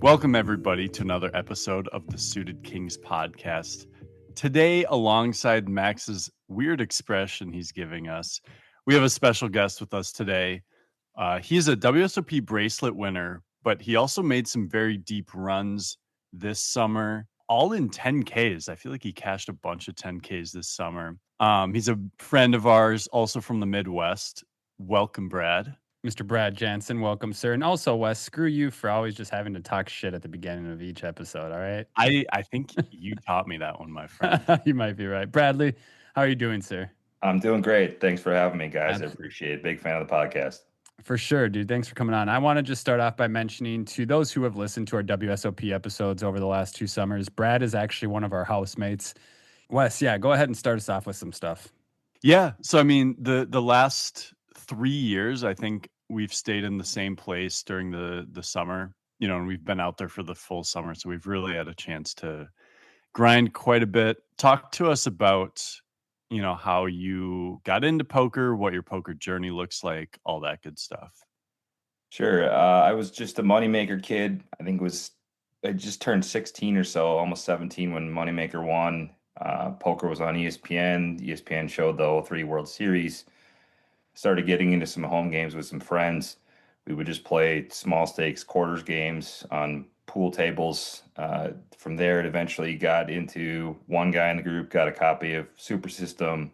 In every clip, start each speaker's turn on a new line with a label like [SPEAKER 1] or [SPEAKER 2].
[SPEAKER 1] Welcome, everybody, to another episode of the Suited Kings podcast. Today, alongside Max's weird expression he's giving us, we have a special guest with us today. He's a WSOP Bracelet winner, but he also made some very deep runs this summer, all in 10Ks. I feel like he cashed a bunch of 10Ks this summer. He's a friend of ours, also from the Midwest. Welcome, Brad.
[SPEAKER 2] Mr. Brad Jansen, welcome, sir. And also, Wes, screw you for always just having to talk shit at the beginning of each episode, all right?
[SPEAKER 1] I think you taught me that one, my friend.
[SPEAKER 2] You might be right. Bradley, how are you doing, sir?
[SPEAKER 3] I'm doing great. Thanks for having me, guys. I appreciate it. Big fan of the podcast.
[SPEAKER 2] For sure, dude. Thanks for coming on. I want to just start off by mentioning to those who have listened to our WSOP episodes over the last 2 summers, Brad is actually one of our housemates. Wes, yeah, go ahead and start us off with some stuff.
[SPEAKER 1] Yeah. So, I mean, the last 3 years, I think we've stayed in the same place during the summer, and we've been out there for the full summer. So we've really had a chance to grind quite a bit. Talk to us about, how you got into poker, what your poker journey looks like, all that good stuff.
[SPEAKER 3] Sure. I was just a moneymaker kid. I just turned 16 or so, almost 17 when Moneymaker won. Poker was on ESPN. ESPN showed the 03 World Series. Started getting into some home games with some friends. We would just play small stakes quarters games on pool tables. From there, it eventually got into one guy in the group got a copy of Super System.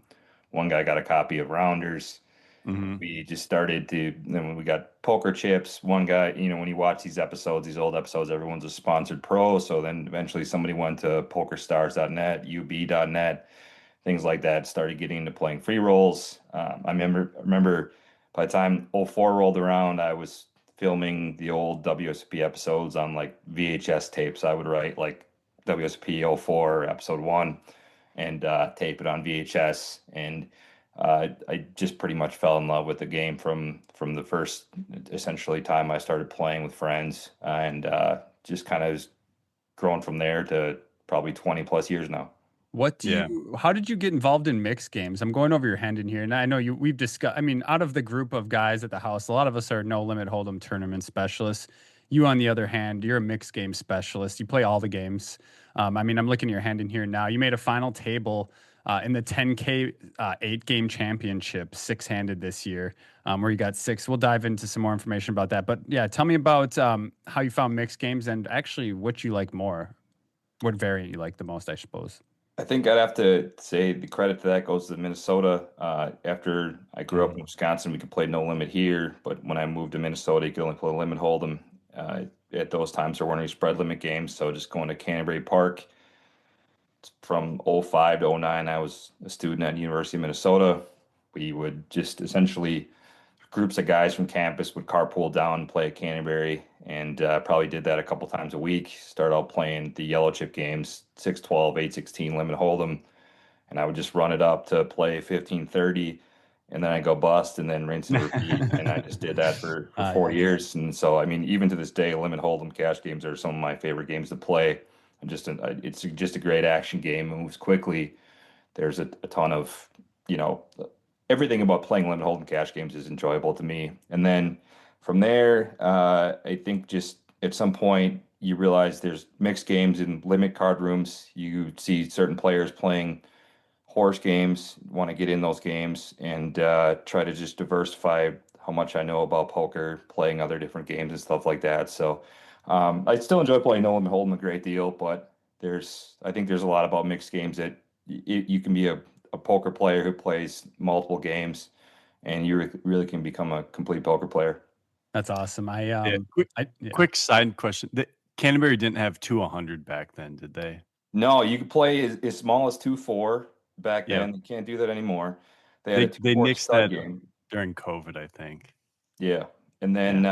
[SPEAKER 3] One guy got a copy of Rounders.
[SPEAKER 1] Mm-hmm.
[SPEAKER 3] We just started to, then when we got poker chips, one guy, when you watch these old episodes, everyone's a sponsored pro. So then eventually somebody went to pokerstars.net, ub.net, things like that, started getting into playing free rolls. I remember by the time 04 rolled around, I was filming the old WSOP episodes on like VHS tapes. I would write like WSOP 04 episode 1 and tape it on VHS. And I just pretty much fell in love with the game from the first essentially time I started playing with friends, and just kind of grown from there to probably 20 plus years now.
[SPEAKER 2] How did you get involved in mixed games? I'm going over your hand in here, and I know we've discussed, out of the group of guys at the house, a lot of us are no limit hold'em tournament specialists. You, on the other hand, you're a mixed game specialist. You play all the games. I'm looking at your hand in here now. You made a final table in the 10K 8-game championship, 6-handed this year, where you got 6. We'll dive into some more information about that. But yeah, tell me about how you found mixed games and actually what you like more. What variant you like the most, I suppose.
[SPEAKER 3] I think I'd have to say the credit to that goes to Minnesota. After I grew up in Wisconsin, we could play no limit here, but when I moved to Minnesota, you could only play limit hold'em. At those times, there weren't any spread limit games, so just going to Canterbury Park. From 05 to 09, I was a student at University of Minnesota. We would just essentially, groups of guys from campus would carpool down and play at Canterbury, and probably did that a couple times a week. Started out playing the yellow chip games, 6-12, 8-16, limit hold'em, and I would just run it up to play 15-30, and then I go bust and then rinse and repeat. And I just did that for 4 years. And so, even to this day, limit hold'em cash games are some of my favorite games to play. And it's just a great action game. It moves quickly. There's a ton of, everything about playing limit hold'em cash games is enjoyable to me. And then from there, I think just at some point you realize there's mixed games in limit card rooms. You see certain players playing horse games, want to get in those games, and try to just diversify how much I know about poker, playing other different games and stuff like that. So I still enjoy playing no limit hold'em a great deal, but I think there's a lot about mixed games that you can be a poker player who plays multiple games, and you really can become a complete poker player.
[SPEAKER 2] That's awesome.
[SPEAKER 1] Quick side question: Canterbury didn't have 200 back then, did they?
[SPEAKER 3] No, you could play as small as 2-4 back then. You can't do that anymore.
[SPEAKER 1] They had they nixed that game during COVID, I think.
[SPEAKER 3] Yeah, and then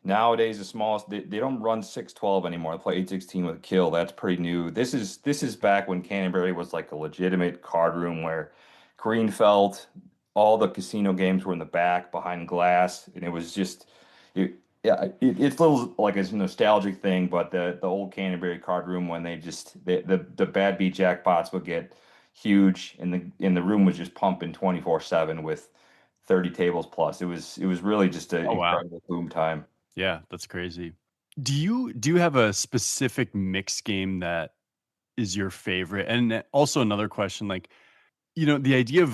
[SPEAKER 3] nowadays the smallest they don't run 6-12 anymore. They play 8-16 with a kill. That's pretty new. This is back when Canterbury was like a legitimate card room where Greenfeld, all the casino games were in the back behind glass, and it was just it's a little like it's a nostalgic thing, but the old Canterbury card room when the bad beat jackpots would get huge, and the room was just pumping 24/7 with 30 tables plus. It was really just an incredible boom time.
[SPEAKER 1] Yeah, that's crazy. Do you have a specific mix game that is your favorite? And also another question, like, the idea of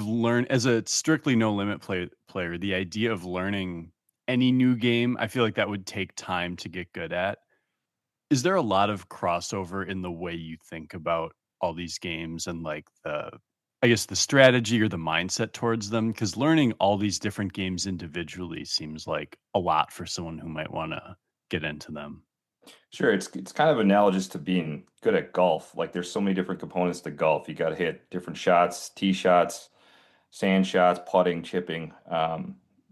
[SPEAKER 1] as a strictly no limit player, the idea of learning any new game, I feel like that would take time to get good at. Is there a lot of crossover in the way you think about all these games and like I guess the strategy or the mindset towards them? Because learning all these different games individually seems like a lot for someone who might want to get into them.
[SPEAKER 3] Sure, it's kind of analogous to being good at golf. Like there's so many different components to golf. You got to hit different shots, tee shots, sand shots, putting, chipping.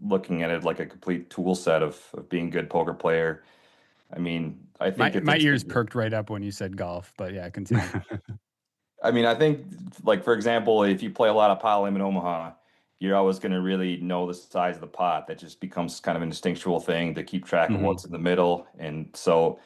[SPEAKER 3] Looking at it like a complete tool set of being a good poker player. I mean, I think
[SPEAKER 2] My
[SPEAKER 3] that
[SPEAKER 2] my
[SPEAKER 3] things
[SPEAKER 2] ears perked right up when you said golf, but yeah, continue.
[SPEAKER 3] I mean, I think, like, for example, if you play a lot of pot limit Omaha, you're always going to really know the size of the pot. That just becomes kind of an instinctual thing to keep track of
[SPEAKER 1] Mhm.
[SPEAKER 3] what's in the middle. And so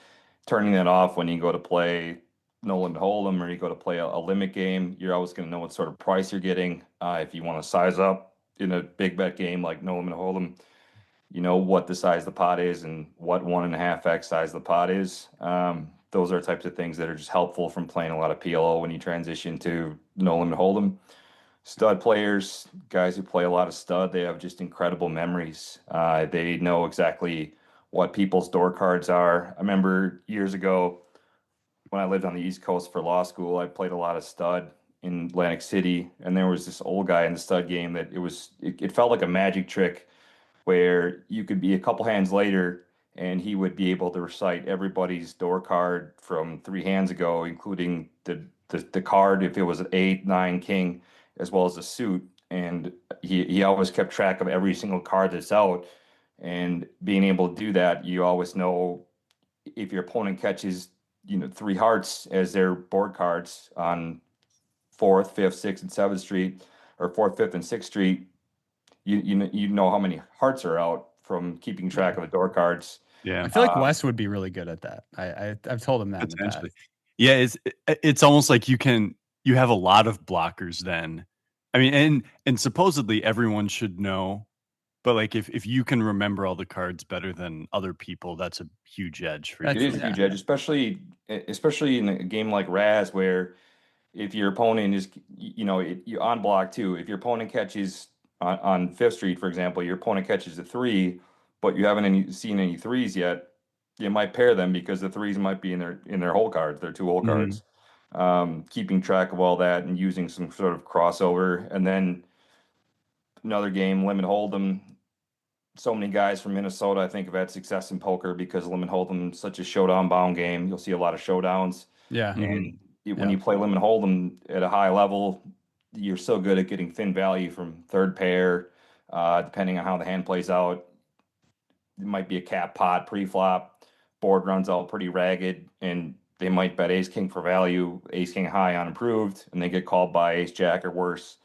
[SPEAKER 3] turning that off when you go to play no limit hold'em or you go to play a limit game, you're always going to know what sort of price you're getting. If you want to size up in a big bet game like no limit hold'em, you know what the size of the pot is and what 1.5x size of the pot is. Those are types of things that are just helpful from playing a lot of PLO when you transition to no limit hold'em. Stud players, guys who play a lot of stud, they have just incredible memories. They know exactly what people's door cards are. I remember years ago when I lived on the East Coast for law school, I played a lot of stud in Atlantic City, and there was this old guy in the stud game that it felt like a magic trick where you could be a couple hands later and he would be able to recite everybody's door card from 3 hands ago, including the card if it was an eight, nine, king, as well as a suit. And he always kept track of every single card that's out. And being able to do that, you always know if your opponent catches, 3 hearts as their board cards on fourth, fifth, sixth, and seventh street, or fourth, fifth, and sixth street, you know how many hearts are out from keeping track
[SPEAKER 2] Yeah.
[SPEAKER 3] of the door cards.
[SPEAKER 1] Yeah,
[SPEAKER 2] I feel like Wes would be really good at that. I've told him that in the
[SPEAKER 1] potentially.
[SPEAKER 2] past.
[SPEAKER 1] Yeah, it's almost like you have a lot of blockers then. I mean, and supposedly everyone should know, but like if you can remember all the cards better than other people, that's a huge edge for
[SPEAKER 3] It
[SPEAKER 2] That's
[SPEAKER 1] you.
[SPEAKER 3] is a
[SPEAKER 2] yeah.
[SPEAKER 3] huge edge, especially in a game like Raz, where if your opponent is, you on block too. If your opponent catches on Fifth Street, for example, your opponent catches a three, but you haven't seen any threes yet, you might pair them because the threes might be in their hole cards, their two hole
[SPEAKER 1] Mhm.
[SPEAKER 3] cards. Keeping track of all that and using some sort of crossover, and then another game, limit hold'em. So many guys from Minnesota, I think, have had success in poker because limit hold'em is such a showdown bound game. You'll see a lot of showdowns.
[SPEAKER 2] Yeah.
[SPEAKER 1] Mhm.
[SPEAKER 3] And when
[SPEAKER 2] Yeah.
[SPEAKER 3] you play limit hold'em at a high level, you're so good at getting thin value from third pair, depending on how the hand plays out. It might be a cap pot pre-flop, board runs out pretty ragged, and they might bet ace king for value, ace king high unimproved, and they get called by ace jack or worse.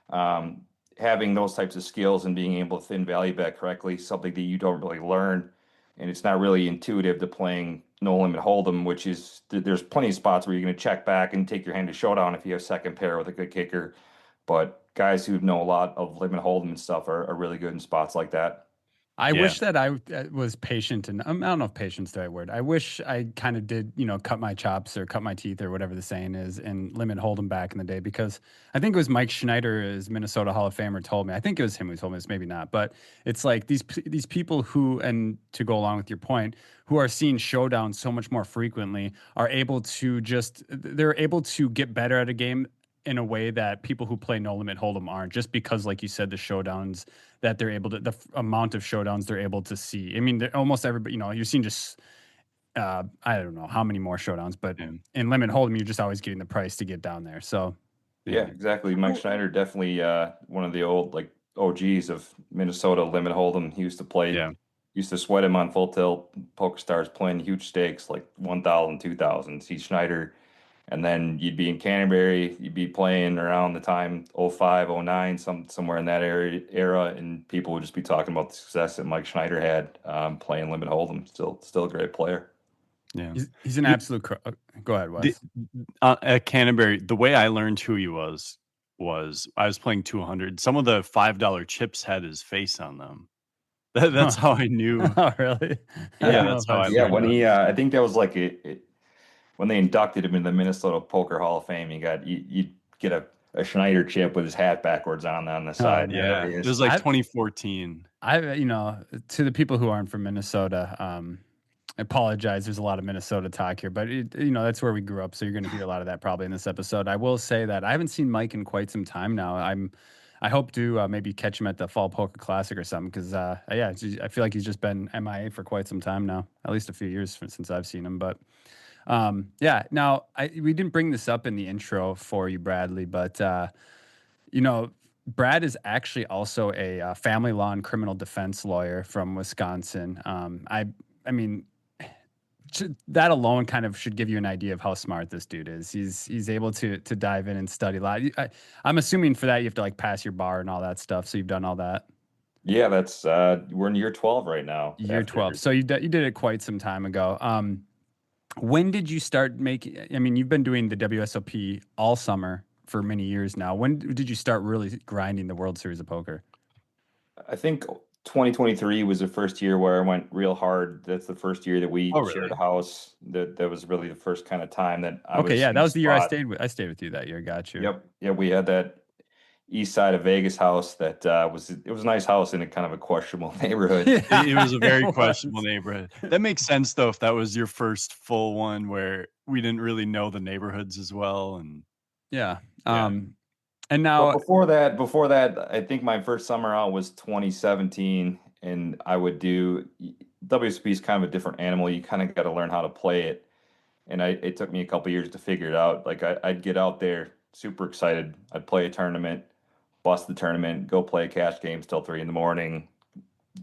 [SPEAKER 3] Um, Having those types of skills and being able to thin value bet correctly is something that you don't really learn, and it's not really intuitive to playing no limit hold'em, which is there's plenty of spots where you're going to check back and take your hand to showdown if you have second pair with a good kicker. But guys who know a lot of limit hold'em and stuff are really good in spots like that.
[SPEAKER 2] I
[SPEAKER 1] Yeah.
[SPEAKER 2] wish that I was patient, and I don't know if patience is the right word. I wish I kind of did, cut my chops or cut my teeth or whatever the saying is, and limit hold'em back in the day, because I think it was Mike Schneider, as Minnesota Hall of Famer, told me. I think it was him who told me this, maybe not, but it's like these people who, and to go along with your point, who are seeing showdowns so much more frequently, are able to they're able to get better at a game in a way that people who play no limit hold'em aren't, just because, like you said, the showdowns that they're able to, amount of showdowns they're able to see. I mean, almost everybody, you're seeing just, I don't know how many more showdowns, but
[SPEAKER 1] Yeah.
[SPEAKER 2] in limit hold'em, you're just always getting the price to get down there. So,
[SPEAKER 3] Yeah,
[SPEAKER 1] Yeah.
[SPEAKER 3] exactly. Mike Schneider, definitely one of the old like OGs of Minnesota limit hold'em. He
[SPEAKER 1] Yeah.
[SPEAKER 3] used to sweat him on full tilt poker stars playing huge stakes like 1,000, 2,000. See Schneider, and then you'd be in Canterbury, you'd be playing around the time '05, '09, somewhere in that era, and people would just be talking about the success that Mike Schneider had playing limit hold'em. Still a great player.
[SPEAKER 1] Yeah.
[SPEAKER 2] he's an
[SPEAKER 1] You
[SPEAKER 2] absolute. Go ahead,
[SPEAKER 1] the
[SPEAKER 2] Wes.
[SPEAKER 1] At Canterbury, the way I learned who he was I was playing 200. Some of the $5 chips had his face on them. That's how I knew.
[SPEAKER 2] Oh, really? I
[SPEAKER 1] Yeah,
[SPEAKER 2] don't
[SPEAKER 3] Yeah,
[SPEAKER 2] know
[SPEAKER 1] that's
[SPEAKER 2] if
[SPEAKER 1] how
[SPEAKER 2] I've
[SPEAKER 1] I
[SPEAKER 3] yeah.
[SPEAKER 2] seen
[SPEAKER 1] learned
[SPEAKER 3] When
[SPEAKER 2] that.
[SPEAKER 1] about
[SPEAKER 3] he,
[SPEAKER 1] it.
[SPEAKER 3] I think that was like when they inducted him in the Minnesota Poker Hall of Fame. You get a Schneider chip with his hat backwards on the
[SPEAKER 2] Oh,
[SPEAKER 3] side.
[SPEAKER 2] nice.
[SPEAKER 3] There
[SPEAKER 1] Yeah,
[SPEAKER 3] he
[SPEAKER 1] it
[SPEAKER 3] is.
[SPEAKER 1] was like 2014.
[SPEAKER 2] To the people who aren't from Minnesota, I apologize. There's a lot of Minnesota talk here, but that's where we grew up. So you're going to hear a lot of that probably in this episode. I will say that I haven't seen Mike in quite some time now. I hope to maybe catch him at the Fall Poker Classic or something because I feel like he's just been MIA for quite some time now, at least a few years since I've seen him. But yeah, now we didn't bring this up in the intro for you, Bradley, but you know, Brad is actually also a family law and criminal defense lawyer from Wisconsin. I mean, that alone kind of should give you an idea of how smart this dude is. He's able to dive in and study a lot. I'm assuming for that you have to like pass your bar and all that stuff. So you've done all that.
[SPEAKER 3] Yeah, that's we're in year 12 right now.
[SPEAKER 2] Year 12.
[SPEAKER 3] After
[SPEAKER 2] So you did it quite some time ago. When did you start making? I mean, you've been doing the WSOP all summer for many years now. When did you start really grinding the World Series of Poker?
[SPEAKER 3] I think 2023 was the first year where I went real hard. That's the first year that
[SPEAKER 1] Oh,
[SPEAKER 3] we shared a
[SPEAKER 1] really?
[SPEAKER 3] house. That was really the first kind of time that I
[SPEAKER 2] Okay,
[SPEAKER 3] was
[SPEAKER 2] yeah,
[SPEAKER 3] in
[SPEAKER 2] that
[SPEAKER 3] the
[SPEAKER 2] was the year I
[SPEAKER 3] spot.
[SPEAKER 2] stayed with. I stayed with you that year. Got you.
[SPEAKER 3] Yep. Yeah, we had that east side of Vegas house that was a nice house in a kind of a questionable neighborhood.
[SPEAKER 1] It was a
[SPEAKER 2] It
[SPEAKER 1] very questionable
[SPEAKER 2] was.
[SPEAKER 1] neighborhood. That makes sense though, if that was your first full one where we didn't really know the neighborhoods as well, and
[SPEAKER 2] Yeah.
[SPEAKER 1] yeah.
[SPEAKER 2] And
[SPEAKER 3] But
[SPEAKER 2] now,
[SPEAKER 3] before that, I think my first summer out was 2017, and I would do WSP is kind of a different animal. You kind of got to learn how to play it, and it took me a couple years to figure it out. Like I'd get out there super excited. I'd play a tournament, bust the tournament, go play cash games till 3 in the morning.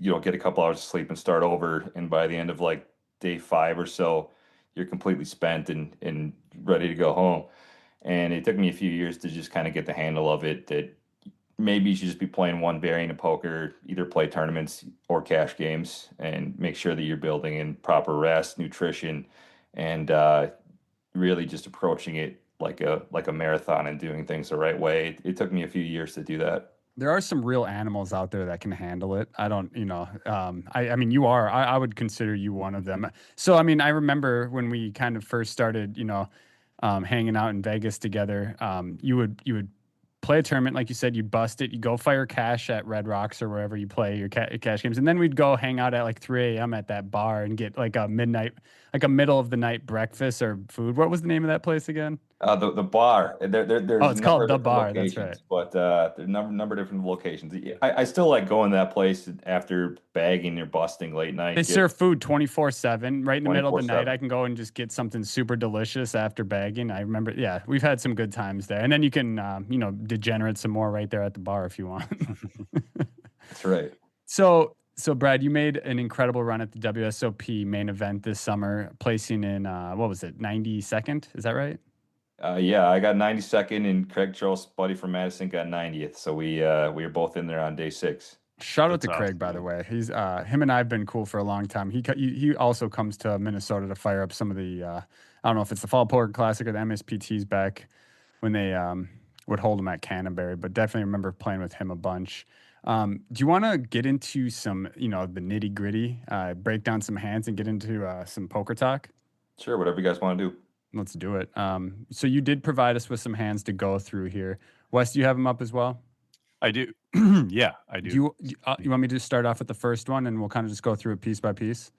[SPEAKER 3] Get a couple hours of sleep and start over. And by the end of like day 5 or so, you're completely spent and ready to go home. And it took me a few years to just kind of get the handle of it that maybe you should just be playing one variant of poker, either play tournaments or cash games, and make sure that you're building in proper rest, nutrition, and really just approaching it like a marathon and doing things the right way. It took me a few years to do that.
[SPEAKER 2] there are some real animals out there that can handle it. I don't, I mean, you are, I would consider you one of them. So, I mean, I remember when we kind of first started, hanging out in Vegas together, you would play a tournament, like you said, you'd bust it, you go fire cash at Red Rocks or wherever you play your cash games. And then we'd go hang out at like 3 a.m. at that bar and get like like a middle of the night breakfast or food. What was the name of that place again?
[SPEAKER 3] The bar,
[SPEAKER 2] Oh,
[SPEAKER 3] there's a
[SPEAKER 2] it's
[SPEAKER 3] number
[SPEAKER 2] called
[SPEAKER 3] of
[SPEAKER 2] The
[SPEAKER 3] different
[SPEAKER 2] Bar. That's right.
[SPEAKER 3] locations, but there's a number of different locations. I still like going to that place after bagging or busting late
[SPEAKER 2] They
[SPEAKER 3] night, get
[SPEAKER 2] serve food 24/7 right in the middle of the night.
[SPEAKER 3] 24/7.
[SPEAKER 2] I can go and just get something super delicious after bagging. I remember, yeah, we've had some good times there. And then you can, degenerate some more right there at the bar if you want.
[SPEAKER 3] That's right.
[SPEAKER 2] So Brad, you made an incredible run at the WSOP main event this summer, placing in, what was it, 92nd? Is that right?
[SPEAKER 3] Yeah, I got 92nd, and Craig Charles, buddy from Madison, got 90th. So we were both in there on day 6.
[SPEAKER 2] Shout out
[SPEAKER 1] That's
[SPEAKER 2] to Craig,
[SPEAKER 1] awesome,
[SPEAKER 2] by the
[SPEAKER 1] man.
[SPEAKER 2] way. He's him and I have been cool for a long time. He also comes to Minnesota to fire up some of the I don't know if it's the Fall Poker Classic or the MSPTs back when they would hold them at Canterbury, but definitely remember playing with him a bunch. Do you want to get into some the nitty gritty, break down some hands, and get into some poker talk?
[SPEAKER 3] Sure, whatever you guys want to do.
[SPEAKER 2] Let's do it. So you did provide us with some hands to go through here. Wes, do you have them up as well?
[SPEAKER 1] I do. Yeah, I
[SPEAKER 2] Do
[SPEAKER 1] do.
[SPEAKER 2] you want me to start off with the first one and we'll kind of just go through it piece by piece?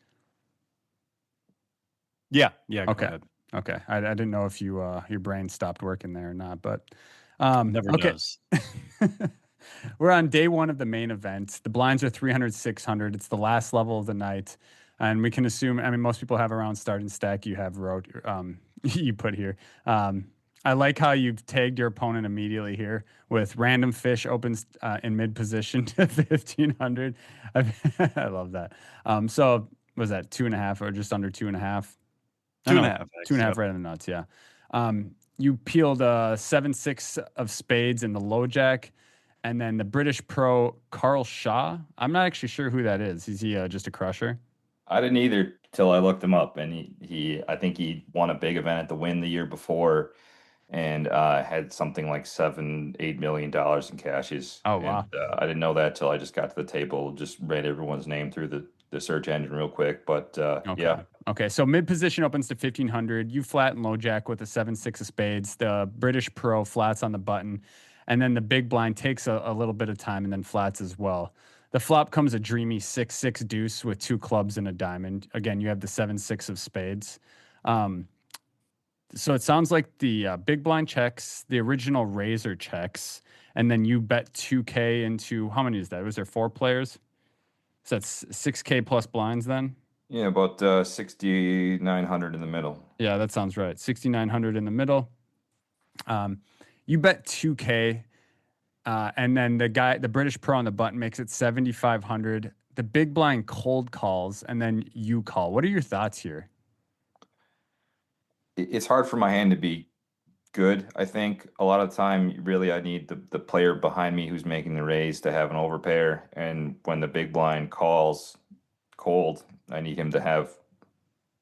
[SPEAKER 1] Yeah, go
[SPEAKER 2] Okay.
[SPEAKER 1] ahead.
[SPEAKER 2] Okay. I didn't know if your brain stopped working there or not, but
[SPEAKER 1] Never
[SPEAKER 2] okay.
[SPEAKER 1] does.
[SPEAKER 2] We're on day 1 of the main event. The blinds are 300, 600. It's the last level of the night. And we can assume, I mean, most people have around start and stack. You have wrote, you put here. I like how you've tagged your opponent immediately here with random fish opens in mid position to 1500. I love that. So was that 2.5 or just under 2.5?
[SPEAKER 1] Two and a
[SPEAKER 2] No,
[SPEAKER 1] half.
[SPEAKER 2] 2.5 right in the nuts. Yeah. You peeled 7-6 of spades in the low jack, and then the British pro Carl Shaw. I'm not actually sure who that is. Is he just a crusher?
[SPEAKER 3] I didn't either till I looked him up, and he I think he won a big event at the Win the year before, and had something like $7-8 million in cashes.
[SPEAKER 2] Oh,
[SPEAKER 3] And
[SPEAKER 2] wow.
[SPEAKER 3] I didn't know that till I just got to the table, just read everyone's name through the search engine real quick. But
[SPEAKER 2] Okay.
[SPEAKER 3] yeah,
[SPEAKER 2] Okay. So mid position opens to 1500. You flat and low jack with a 7-6 of spades. The British Pro flats on the button. And then the big blind takes a little bit of time and then flats as well. The flop comes a dreamy 6-6 deuce with two clubs and a diamond. Again, you have the 7-6 of spades. Um, so it sounds like the big blind checks, the original razor checks, and then you bet 2K into how many is that? Was there four players? So that's 6K plus blinds then?
[SPEAKER 3] yeah, about 6,900 in the middle.
[SPEAKER 2] Yeah, that sounds right. 6,900 in the middle. Um, you bet 2K, and then the British Pro on the button makes it 7,500. The big blind cold calls, and then you call. What are your thoughts here?
[SPEAKER 3] It's hard for my hand to be good. I think a lot of the time, really, I need the player behind me who's making the raise to have an overpair. And when the big blind calls cold, I need him to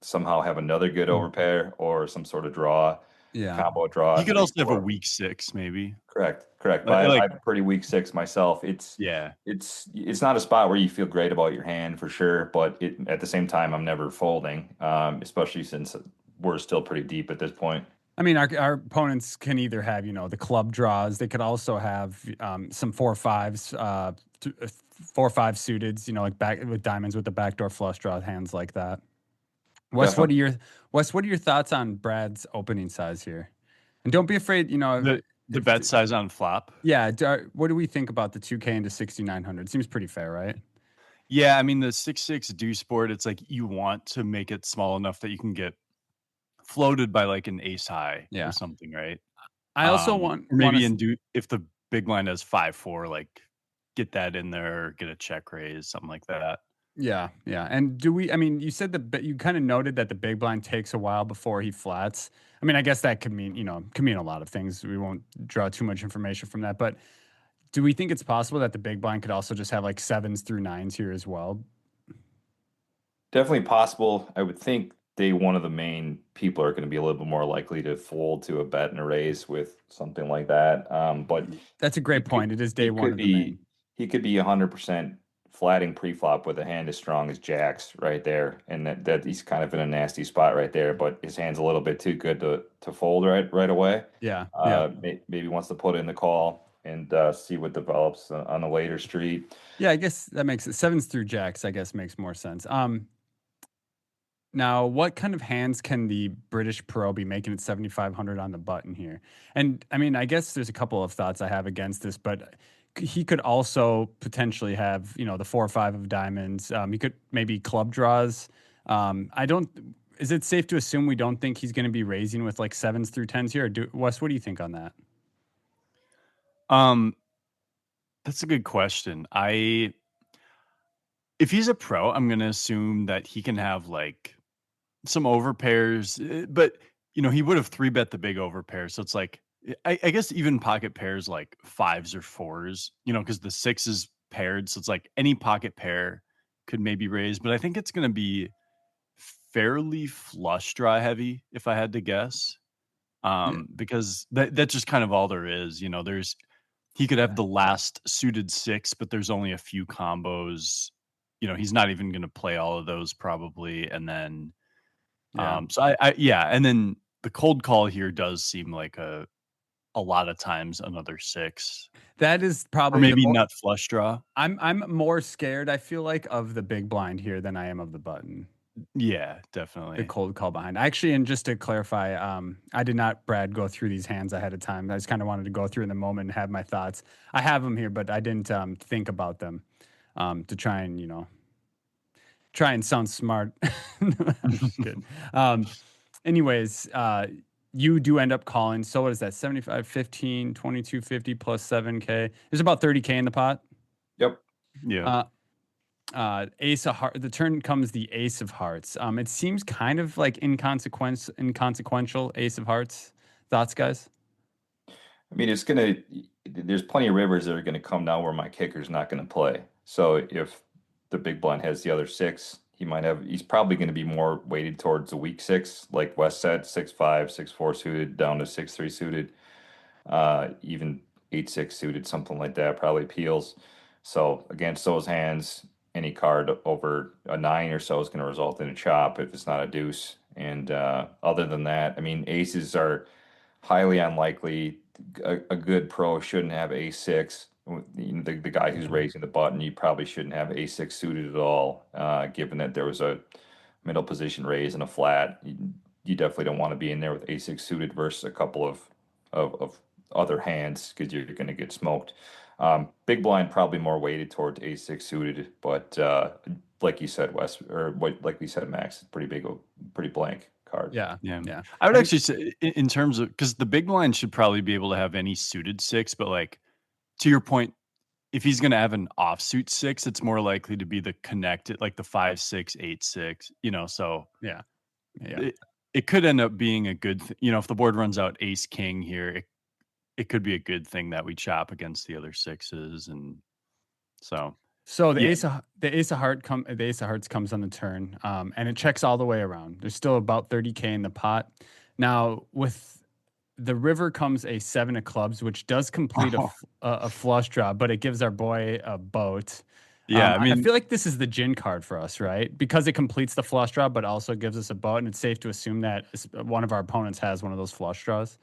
[SPEAKER 3] somehow have another good overpair or some sort of draw,
[SPEAKER 2] Yeah.
[SPEAKER 3] combo draw,
[SPEAKER 1] He could
[SPEAKER 3] three,
[SPEAKER 1] also have a
[SPEAKER 3] four.
[SPEAKER 1] week 6, maybe.
[SPEAKER 3] Correct.
[SPEAKER 1] Like,
[SPEAKER 3] But
[SPEAKER 1] like
[SPEAKER 3] I'm pretty weak six myself.
[SPEAKER 1] yeah.
[SPEAKER 3] It's not a spot where you feel great about your hand for sure, but at the same time, I'm never folding, especially since we're still pretty deep at this point.
[SPEAKER 2] I mean, our opponents can either have, the club draws. They could also have some 4-5s, 4-5 suited, like back with diamonds with the backdoor flush draw hands like that. Wes, what are
[SPEAKER 3] Definitely.
[SPEAKER 2] your Wes? What are your thoughts on Brad's opening size here? And don't be afraid.
[SPEAKER 1] The
[SPEAKER 2] If
[SPEAKER 1] bet size on flop.
[SPEAKER 2] yeah, what do we think about the 2K into 6,900? Seems pretty fair, right?
[SPEAKER 1] Yeah, I mean the 6-6 deuce board, it's like you want to make it small enough that you can get floated by like an ace high or
[SPEAKER 2] Yeah.
[SPEAKER 1] something, right?
[SPEAKER 2] I also want
[SPEAKER 1] Or
[SPEAKER 2] want
[SPEAKER 1] maybe
[SPEAKER 2] to.
[SPEAKER 1] if the big blind has 5-4, like get that in there, or get a check raise, something like that.
[SPEAKER 2] Yeah, yeah. And do we? I mean, you said you kind of noted that the big blind takes a while before he flats. I mean, I guess that could mean a lot of things. We won't draw too much information from that, but do we think it's possible that the big blind could also just have like 7s through 9s here as well?
[SPEAKER 3] Definitely possible. I would think day one of the main people are going to be a little bit more likely to fold to a bet and a raise with something like that. But
[SPEAKER 2] That's a
[SPEAKER 3] he
[SPEAKER 2] great
[SPEAKER 3] could
[SPEAKER 2] point. It is day
[SPEAKER 3] he
[SPEAKER 2] one
[SPEAKER 3] could
[SPEAKER 2] of the main.
[SPEAKER 3] be he could be 100% flatting pre-flop with a hand as strong as Jack's right there, and that he's kind of in a nasty spot right there. But his hand's a little bit too good to fold right away.
[SPEAKER 2] Yeah, yeah.
[SPEAKER 3] Maybe wants to put in the call and see what develops on the later street.
[SPEAKER 2] Yeah, I guess that makes it 7s through jacks, I guess makes more sense. Now, what kind of hands can the British Pro be making at 7,500 on the button here? And I mean, I guess there's a couple of thoughts I have against this, but he could also potentially have, the 4 or 5 of diamonds. He could maybe club draws. I don't. Is it safe to assume we don't think he's going to be raising with like 7s through 10s here? Wes, what do you think on that?
[SPEAKER 1] Um, that's a good question. If he's a pro, I'm gonna assume that he can have like some overpairs, but he would have 3-bet the big overpair. So it's like I guess even pocket pairs like 5s or 4s, because the 6 is paired. So it's like any pocket pair could maybe raise, but I think it's gonna be fairly flush draw heavy if I had to guess.
[SPEAKER 2] Yeah,
[SPEAKER 1] Because that's just kind of all there is. He could have
[SPEAKER 2] yeah,
[SPEAKER 1] the last suited 6, but there's only a few combos. He's not even going to play all of those probably. And then,
[SPEAKER 2] yeah.
[SPEAKER 1] so yeah. And then the cold call here does seem like a lot of times another 6,
[SPEAKER 2] That is
[SPEAKER 1] or
[SPEAKER 2] probably the
[SPEAKER 1] maybe
[SPEAKER 2] more.
[SPEAKER 1] nut flush draw.
[SPEAKER 2] I'm more scared. I feel like of the big blind here than I am of the button.
[SPEAKER 1] Yeah,
[SPEAKER 2] The
[SPEAKER 1] definitely.
[SPEAKER 2] cold call behind. Actually, and just to clarify, I did not, Brad, go through these hands ahead of time. I just kind of wanted to go through in the moment and have my thoughts. I have them here, but I didn't think about them to try and sound smart. I'm just kidding. Anyways, you do end up calling. So what is that? 75, 15, 2250 plus 7K. There's about 30K in the pot.
[SPEAKER 3] Yep.
[SPEAKER 1] Yeah.
[SPEAKER 2] Ace of heart. The turn comes the ace of hearts. It seems kind of like inconsequential ace of hearts. Thoughts, guys?
[SPEAKER 3] I mean, there's plenty of rivers that are gonna come down where my kicker's not gonna play. So if the big blind has the other 6, He's probably going to be more weighted towards the weak six, like Wes said, 6'5", 6'4" suited down to 6'3" suited, even 8'6" suited, something like that probably appeals. So against those hands, any card over a 9 or so is going to result in a chop if it's not a deuce. And other than that, I mean, aces are highly unlikely. A good pro shouldn't have a6. The guy who's raising the button, you probably shouldn't have a6 suited at all, given that there was a middle position raise and a flat. You definitely don't want to be in there with a6 suited versus a couple of other hands because you're going to get smoked. Big blind probably more weighted towards a6 suited, but like you said, Wes, or like we said, Max, pretty big, pretty blank card.
[SPEAKER 2] Yeah.
[SPEAKER 1] I would actually say in terms of, because the big blind should probably be able to have any suited 6, but like to your point, if he's going to have an offsuit 6, it's more likely to be the connected, like the 5-6, 8-6. So
[SPEAKER 2] yeah.
[SPEAKER 1] It could end up being a good if the board runs out ace king here, it could be a good thing that we chop against the other 6s. And so
[SPEAKER 2] the ace of hearts comes on the turn, and it checks all the way around. There's still about 30K in the pot. Now with the river comes a 7 of clubs, which does complete a flush draw, but it gives our boy a boat.
[SPEAKER 1] Yeah,
[SPEAKER 2] I feel like this is the gin card for us, right? Because it completes the flush draw, but also gives us a boat, and it's safe to assume that one of our opponents has one of those flush draws.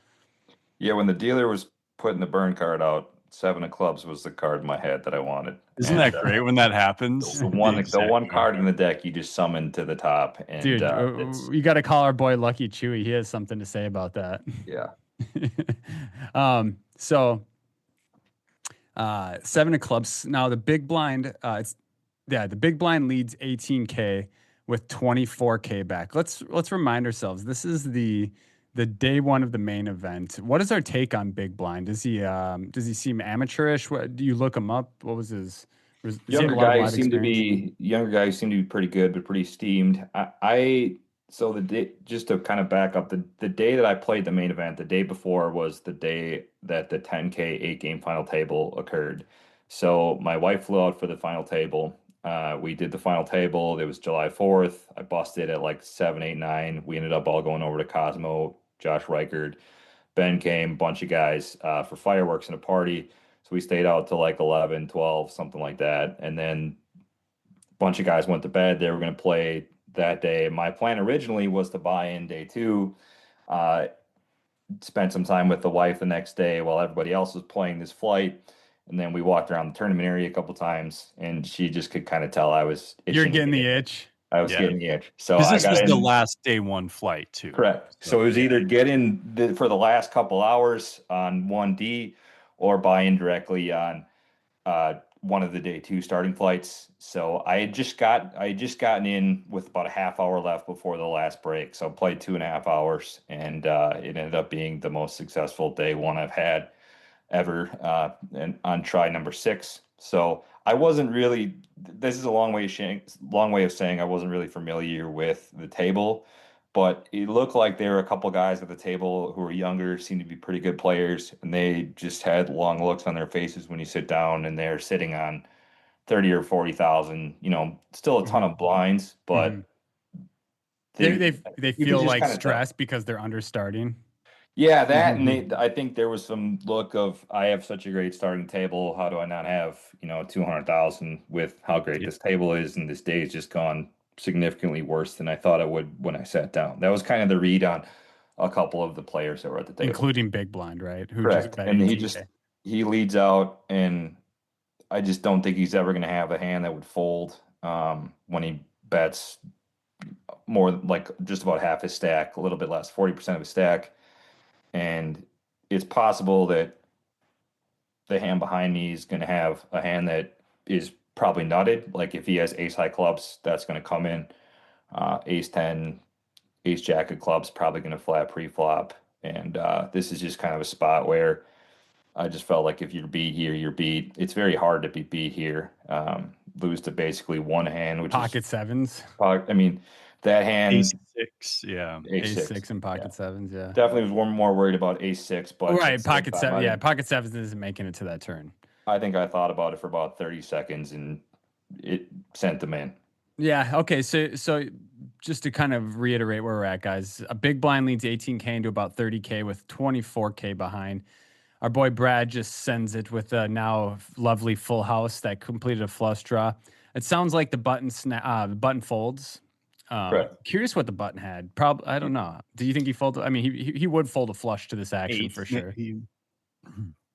[SPEAKER 3] Yeah, when the dealer was putting the burn card out, 7 of clubs was the card in my head that I wanted.
[SPEAKER 1] Isn't that great when that happens?
[SPEAKER 3] The one card in the deck you just summoned to the top. And
[SPEAKER 2] dude, you got to call our boy Lucky Chewy. He has something to say about that.
[SPEAKER 3] Yeah.
[SPEAKER 2] 7 of clubs. Now the big blind, the big blind leads 18K with 24K back. Let's remind ourselves, this is the day one of the main event. What is our take on big blind? Does he seem amateurish? Do you look him up? What was his?
[SPEAKER 3] Younger guys seem to be pretty good, but pretty steamed. So the day, just to kind of back up, the day that I played the main event, the day before was the day that the 10K 8-game final table occurred. So my wife flew out for the final table. We did the final table. It was July 4th. I busted at like 7, 8, 9. We ended up all going over to Cosmo, Josh Reichard. Ben came, bunch of guys for fireworks and a party. So we stayed out till like 11, 12, something like that. And then a bunch of guys went to bed. They were going to play that day. My plan originally was to buy in day 2, spend some time with the wife the next day while everybody else was playing this flight. And then we walked around the tournament area a couple times, and she just could kind of tell I was itching.
[SPEAKER 2] You're getting the itch.
[SPEAKER 3] I was getting the itch. So
[SPEAKER 1] this was the last day 1 flight too.
[SPEAKER 3] Correct. So it was either get in for the last couple hours on 1D or buy in directly on one of the day 2 starting flights. So I had just gotten in with about a half hour left before the last break. So I played 2.5 hours, and it ended up being the most successful day 1 I've had ever, and on try number 6. So I wasn't really. This is a long way of saying I wasn't really familiar with the table, but it looked like there were a couple guys at the table who were younger, seemed to be pretty good players, and they just had long looks on their faces when you sit down, and they're sitting on 30 or 40,000. Still a ton of blinds, but
[SPEAKER 2] they feel like stressed because they're understarting.
[SPEAKER 3] Yeah, that and I think there was some look of I have such a great starting table. How do I not have 200,000 with how great this table is? And this day has just gone significantly worse than I thought it would when I sat down. That was kind of the read on a couple of the players that were at the table,
[SPEAKER 2] including Big Blind, right? Who
[SPEAKER 3] correct? And he leads out, and I just don't think he's ever going to have a hand that would fold when he bets more like just about half his stack, a little bit less, 40% of his stack. And it's possible that the hand behind me is going to have a hand that is probably nutted. Like if he has ace high clubs, that's going to come in. Ace 10, ace jack of clubs, probably going to flat pre-flop. And this is just kind of a spot where I just felt like if you're beat here, you're beat. It's very hard to be beat here. Lose to basically one hand, which
[SPEAKER 2] pocket sevens.
[SPEAKER 3] I mean, that hand
[SPEAKER 1] ace 6, yeah,
[SPEAKER 2] ace 6 and pocket sevens, yeah.
[SPEAKER 3] Definitely was one more worried about ace 6, but
[SPEAKER 2] right, pocket 7, yeah, pocket sevens isn't making it to that turn.
[SPEAKER 3] I think I thought about it for about 30 seconds, and it sent them in.
[SPEAKER 2] Yeah. Okay. So just to kind of reiterate where we're at, guys, a big blind leads 18K into about 30K with 24K behind. Our boy Brad just sends it with a now lovely full house that completed a flush draw. It sounds like the button folds.
[SPEAKER 3] Correct.
[SPEAKER 2] Curious what the button had. Probably, I don't know. Do you think he folded? I mean, he would fold a flush to this action
[SPEAKER 1] Eight.
[SPEAKER 2] for sure.
[SPEAKER 3] He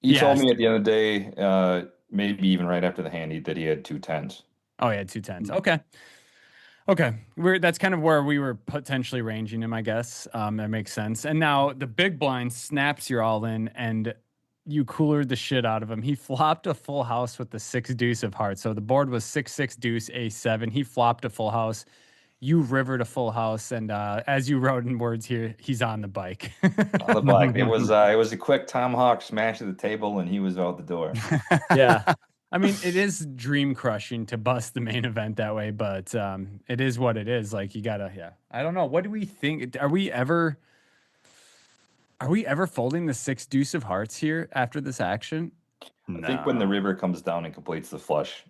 [SPEAKER 2] Yeah.
[SPEAKER 3] told me at the end of the day, maybe even right after the hand, that he had 2 10s.
[SPEAKER 2] Oh yeah, 2 10s. Okay. Okay, that's kind of where we were potentially ranging him, I guess. That makes sense. And now the big blind snaps your all in, and you coolered the shit out of him. He flopped a full house with the six deuce of hearts. So the board was 6 6 deuce a7. He flopped a full house. You rivered a full house, and as you wrote in words here, he's on the bike.
[SPEAKER 3] On the bike, it was a quick tomahawk smash to the table, and he was out the door.
[SPEAKER 2] Yeah. I mean, it is dream crushing to bust the main event that way, but it is what it is. Like you gotta, yeah. I don't know. What do we think? Are we ever folding the six deuce of hearts here after this action?
[SPEAKER 3] I think when the
[SPEAKER 1] No.
[SPEAKER 3] river comes down and completes the flush,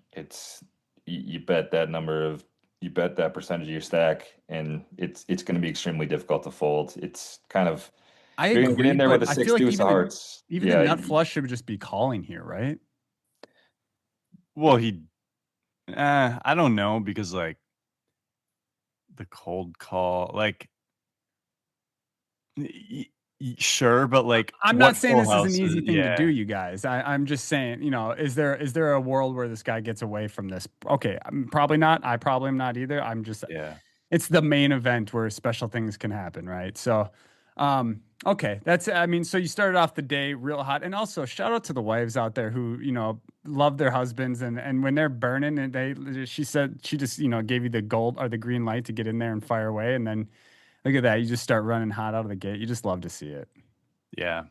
[SPEAKER 3] you bet that you bet that percentage of your stack, and it's going to be extremely difficult to fold. It's kind of
[SPEAKER 2] I
[SPEAKER 3] you're going to get
[SPEAKER 2] agree,
[SPEAKER 3] in there with
[SPEAKER 2] but
[SPEAKER 3] a
[SPEAKER 2] I
[SPEAKER 3] six
[SPEAKER 2] feel like
[SPEAKER 3] deuce of hearts.
[SPEAKER 2] even the
[SPEAKER 3] Yeah,
[SPEAKER 2] nut flush should just be calling here, right?
[SPEAKER 1] Well, I don't know because like the cold call, like sure, but like
[SPEAKER 2] I'm not
[SPEAKER 1] what
[SPEAKER 2] saying
[SPEAKER 1] full
[SPEAKER 2] this is an
[SPEAKER 1] house
[SPEAKER 2] easy
[SPEAKER 1] is,
[SPEAKER 2] thing to do,
[SPEAKER 1] yeah,
[SPEAKER 2] you guys. I'm just saying, is there a world where this guy gets away from this? Okay, probably not. I probably am not either.
[SPEAKER 1] yeah.
[SPEAKER 2] It's the main event where special things can happen, right? So, okay, I mean, so you started off the day real hot, and also shout out to the wives out there who love their husbands, and when they're burning, and she said she just gave you the gold or the green light to get in there and fire away, and then look at that, you just start running hot out of the gate. You just love to see it.
[SPEAKER 1] Yeah.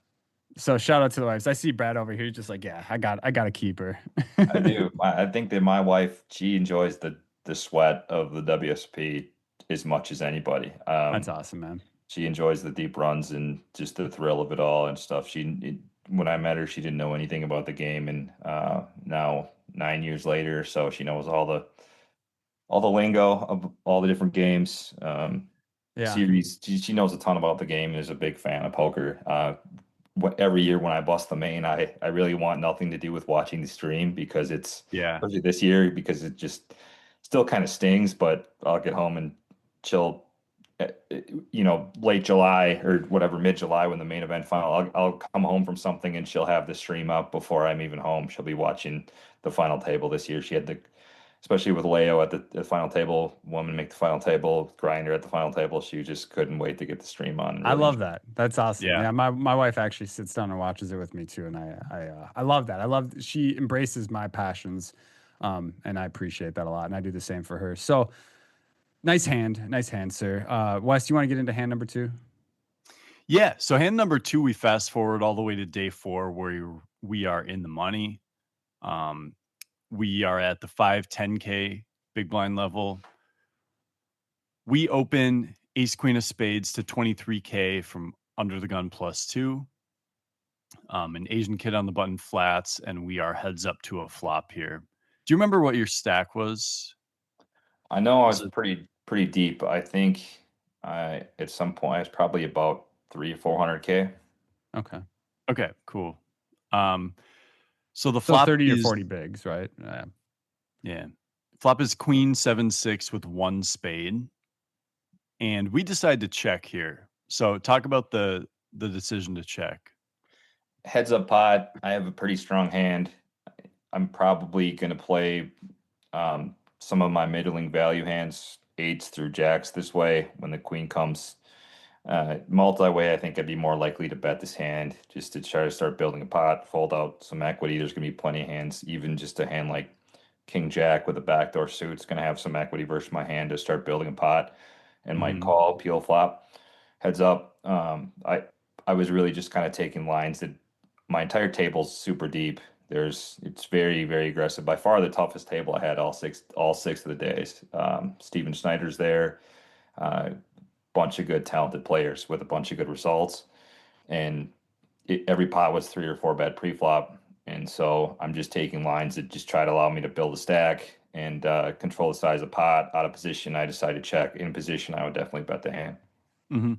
[SPEAKER 2] So shout out to the wives. I see Brad over here, just like, yeah, I got to keep her.
[SPEAKER 3] I do. I think that my wife, she enjoys the sweat of the WSP as much as anybody.
[SPEAKER 2] That's awesome, man.
[SPEAKER 3] She enjoys the deep runs and just the thrill of it all and stuff. When I met her, she didn't know anything about the game, and now 9 years later, so she knows all the lingo of all the different games.
[SPEAKER 2] Yeah,
[SPEAKER 3] Series. She knows a ton about the game and is a big fan of poker. Every year when I bust the main, I really want nothing to do with watching the stream because
[SPEAKER 1] Yeah.
[SPEAKER 3] especially this year, because it just still kind of stings, but I'll get home and chill, late July or whatever, mid-July when the main event final, I'll come home from something and she'll have the stream up before I'm even home. She'll be watching the final table this year. She had especially with Leo at the final table, woman make the final table, Grinder at the final table. She just couldn't wait to get the stream on and
[SPEAKER 2] I
[SPEAKER 3] really
[SPEAKER 2] love
[SPEAKER 3] enjoy.
[SPEAKER 2] that. That's awesome.
[SPEAKER 1] Yeah.
[SPEAKER 2] Yeah, my wife actually sits down and watches it with me too, and I love that. I love she embraces my passions, and I appreciate that a lot, and I do the same for her. So nice hand, sir. Wes, you want to get into hand number two?
[SPEAKER 1] Yeah. So hand number two, we fast forward all the way to day four where we are in the money. We are at the 510K big blind level. We open ace queen of spades to 23K from under the gun +2. An Asian kid on the button flats, and we are heads up to a flop here. Do you remember what your stack was?
[SPEAKER 3] I know I
[SPEAKER 1] Was
[SPEAKER 3] was
[SPEAKER 1] it
[SPEAKER 3] pretty deep. I think at some point I was probably about 300-400K.
[SPEAKER 2] Okay,
[SPEAKER 1] okay? Cool. So the
[SPEAKER 2] so
[SPEAKER 1] flop
[SPEAKER 2] 30 or
[SPEAKER 1] is
[SPEAKER 2] 40 bigs, right?
[SPEAKER 1] yeah, flop is queen 7-6 with one spade, and we decide to check here. So talk about the decision to check.
[SPEAKER 3] Heads up pot. I have a pretty strong hand. I'm probably going to play some of my middling value hands, eights through jacks this way. When the queen comes multi-way, I think I'd be more likely to bet this hand just to try to start building a pot, fold out some equity. There's going to be plenty of hands, even just a hand like King Jack with a backdoor suit is going to have some equity versus my hand to start building a pot and might
[SPEAKER 1] Mhm.
[SPEAKER 3] call peel flop. Heads up. I was really just kind of taking lines that my entire table's super deep. It's very, very aggressive. By far the toughest table I had all six of the days. Steven Schneider's there, bunch of good talented players with a bunch of good results, and every pot was 3 or 4 bet pre-flop. And so I'm just taking lines that just try to allow me to build a stack and control the size of pot. Out of position, I decide to check. In position, I would definitely bet the hand.
[SPEAKER 1] Mm-hmm.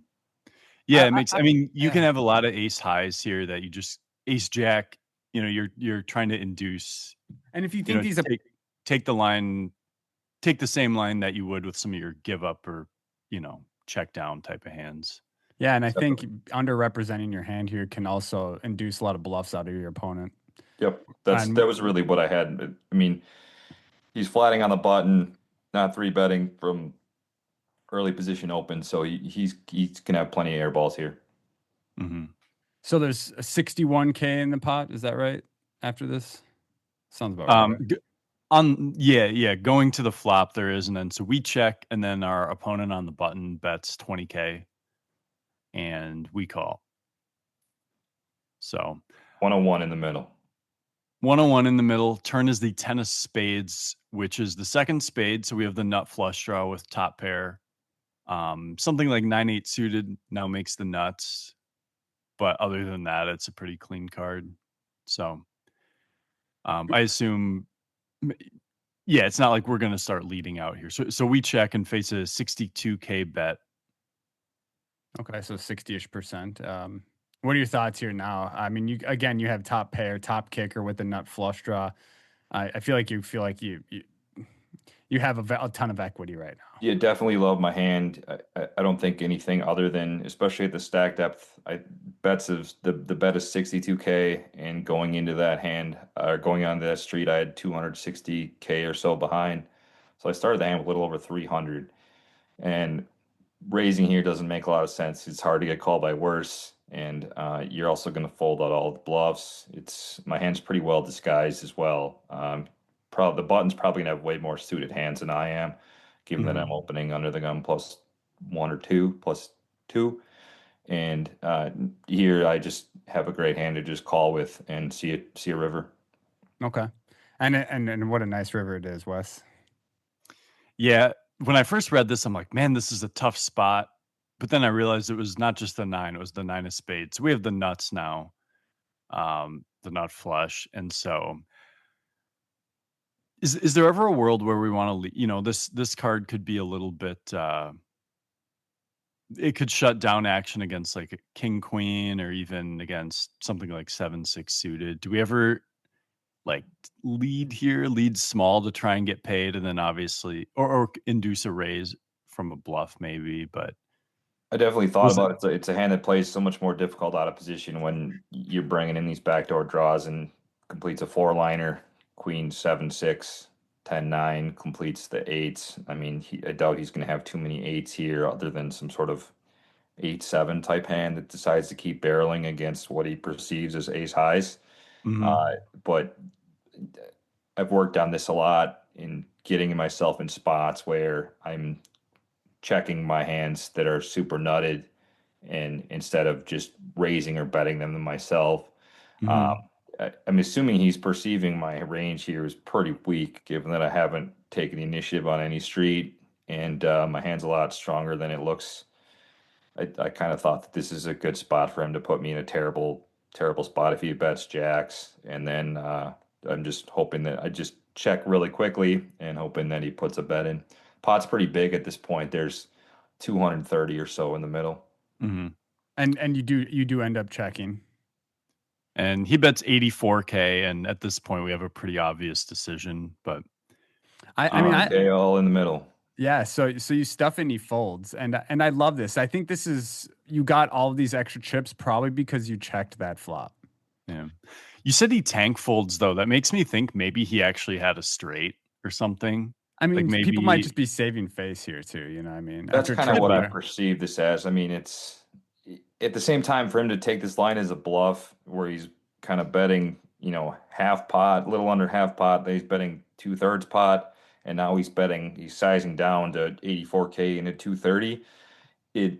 [SPEAKER 1] Yeah, it makes. I mean, you
[SPEAKER 2] yeah.
[SPEAKER 1] can have a lot of ace highs here that you just ace jack. You're trying to induce.
[SPEAKER 2] And if you think these
[SPEAKER 1] take the line, take the same line that you would with some of your give up or check down type of hands.
[SPEAKER 2] Yeah, and I think underrepresenting your hand here can also induce a lot of bluffs out of your opponent.
[SPEAKER 3] Yep, that was really what I had. I mean, he's flatting on the button, not three betting from early position open, so he's gonna have plenty of air balls here.
[SPEAKER 1] Mm-hmm.
[SPEAKER 2] So there's a 61K in the pot. Is that right? After this, sounds about right.
[SPEAKER 1] Going to the flop there is, and then so we check, and then our opponent on the button bets 20K, and we call. So
[SPEAKER 3] 101 in the middle.
[SPEAKER 1] 101 in the middle. Turn is the 10 of spades, which is the second spade. So we have the nut flush draw with top pair. Something like 9-8 suited now makes the nuts, but other than that, it's a pretty clean card. So I assume, yeah, it's not like we're going to start leading out here. So we check and face a 62K bet.
[SPEAKER 2] Okay, so 60-ish%. What are your thoughts here now? I mean, you have top pair, top kicker with the nut flush draw. I feel like you have a ton of equity right now.
[SPEAKER 3] Yeah, definitely love my hand. I don't think anything other than, especially at the stack depth, the bet is 62K, and going into that hand or going onto that street, I had 260K or so behind. So I started the hand with a little over 300, and raising here doesn't make a lot of sense. It's hard to get called by worse, and you're also going to fold out all the bluffs. My hand's pretty well disguised as well. The button's probably gonna have way more suited hands than I am, given that I'm opening under the gun plus 1 or 2 plus 2, and here I just have a great hand to just call with and see a river.
[SPEAKER 2] Okay, and what a nice river it is, Wes.
[SPEAKER 1] Yeah, when I first read this, I'm like, man, this is a tough spot. But then I realized it was not just the 9; it was the 9 of spades. So we have the nuts now, the nut flush, and so. Is there ever a world where we want to, this card could be a little bit, it could shut down action against like a king, queen, or even against something like 7-6 suited. Do we ever like lead small to try and get paid, and then obviously, or induce a raise from a bluff maybe, but.
[SPEAKER 3] I definitely thought about it. It's a hand that plays so much more difficult out of position when you're bringing in these backdoor draws and completes a 4-liner, queen 7-6, 10-9, completes the 8s. I mean, I doubt he's going to have too many 8s here other than some sort of 8-7 type hand that decides to keep barreling against what he perceives as ace highs. But I've worked on this a lot in getting myself in spots where I'm checking my hands that are super nutted, and instead of just raising or betting them myself. I'm assuming he's perceiving my range here is pretty weak, given that I haven't taken the initiative on any street, and my hand's a lot stronger than it looks. I kind of thought that this is a good spot for him to put me in a terrible spot if he bets jacks, and then I'm just hoping that I just check really quickly and hoping that he puts a bet in. Pot's pretty big at this point. There's 230 or so in the middle.
[SPEAKER 2] And you do end up checking.
[SPEAKER 1] And he bets 84K, and at this point we have a pretty obvious decision. But
[SPEAKER 2] I mean,
[SPEAKER 3] all in the middle.
[SPEAKER 2] Yeah, so you stuff and he folds, and I love this. I think this is, you got all of these extra chips probably because you checked that flop.
[SPEAKER 1] Yeah, you said he tank folds though. That makes me think maybe he actually had a straight or something.
[SPEAKER 2] I mean,
[SPEAKER 1] like maybe
[SPEAKER 2] people might just be saving face here too. You know, what I mean,
[SPEAKER 3] that's kind of what I perceive this as. I mean, it's at the same time for him to take this line as a bluff, where he's kind of betting, half pot, a little under half pot. Then he's betting 2/3 pot, and now he's sizing down to 84K into 230. It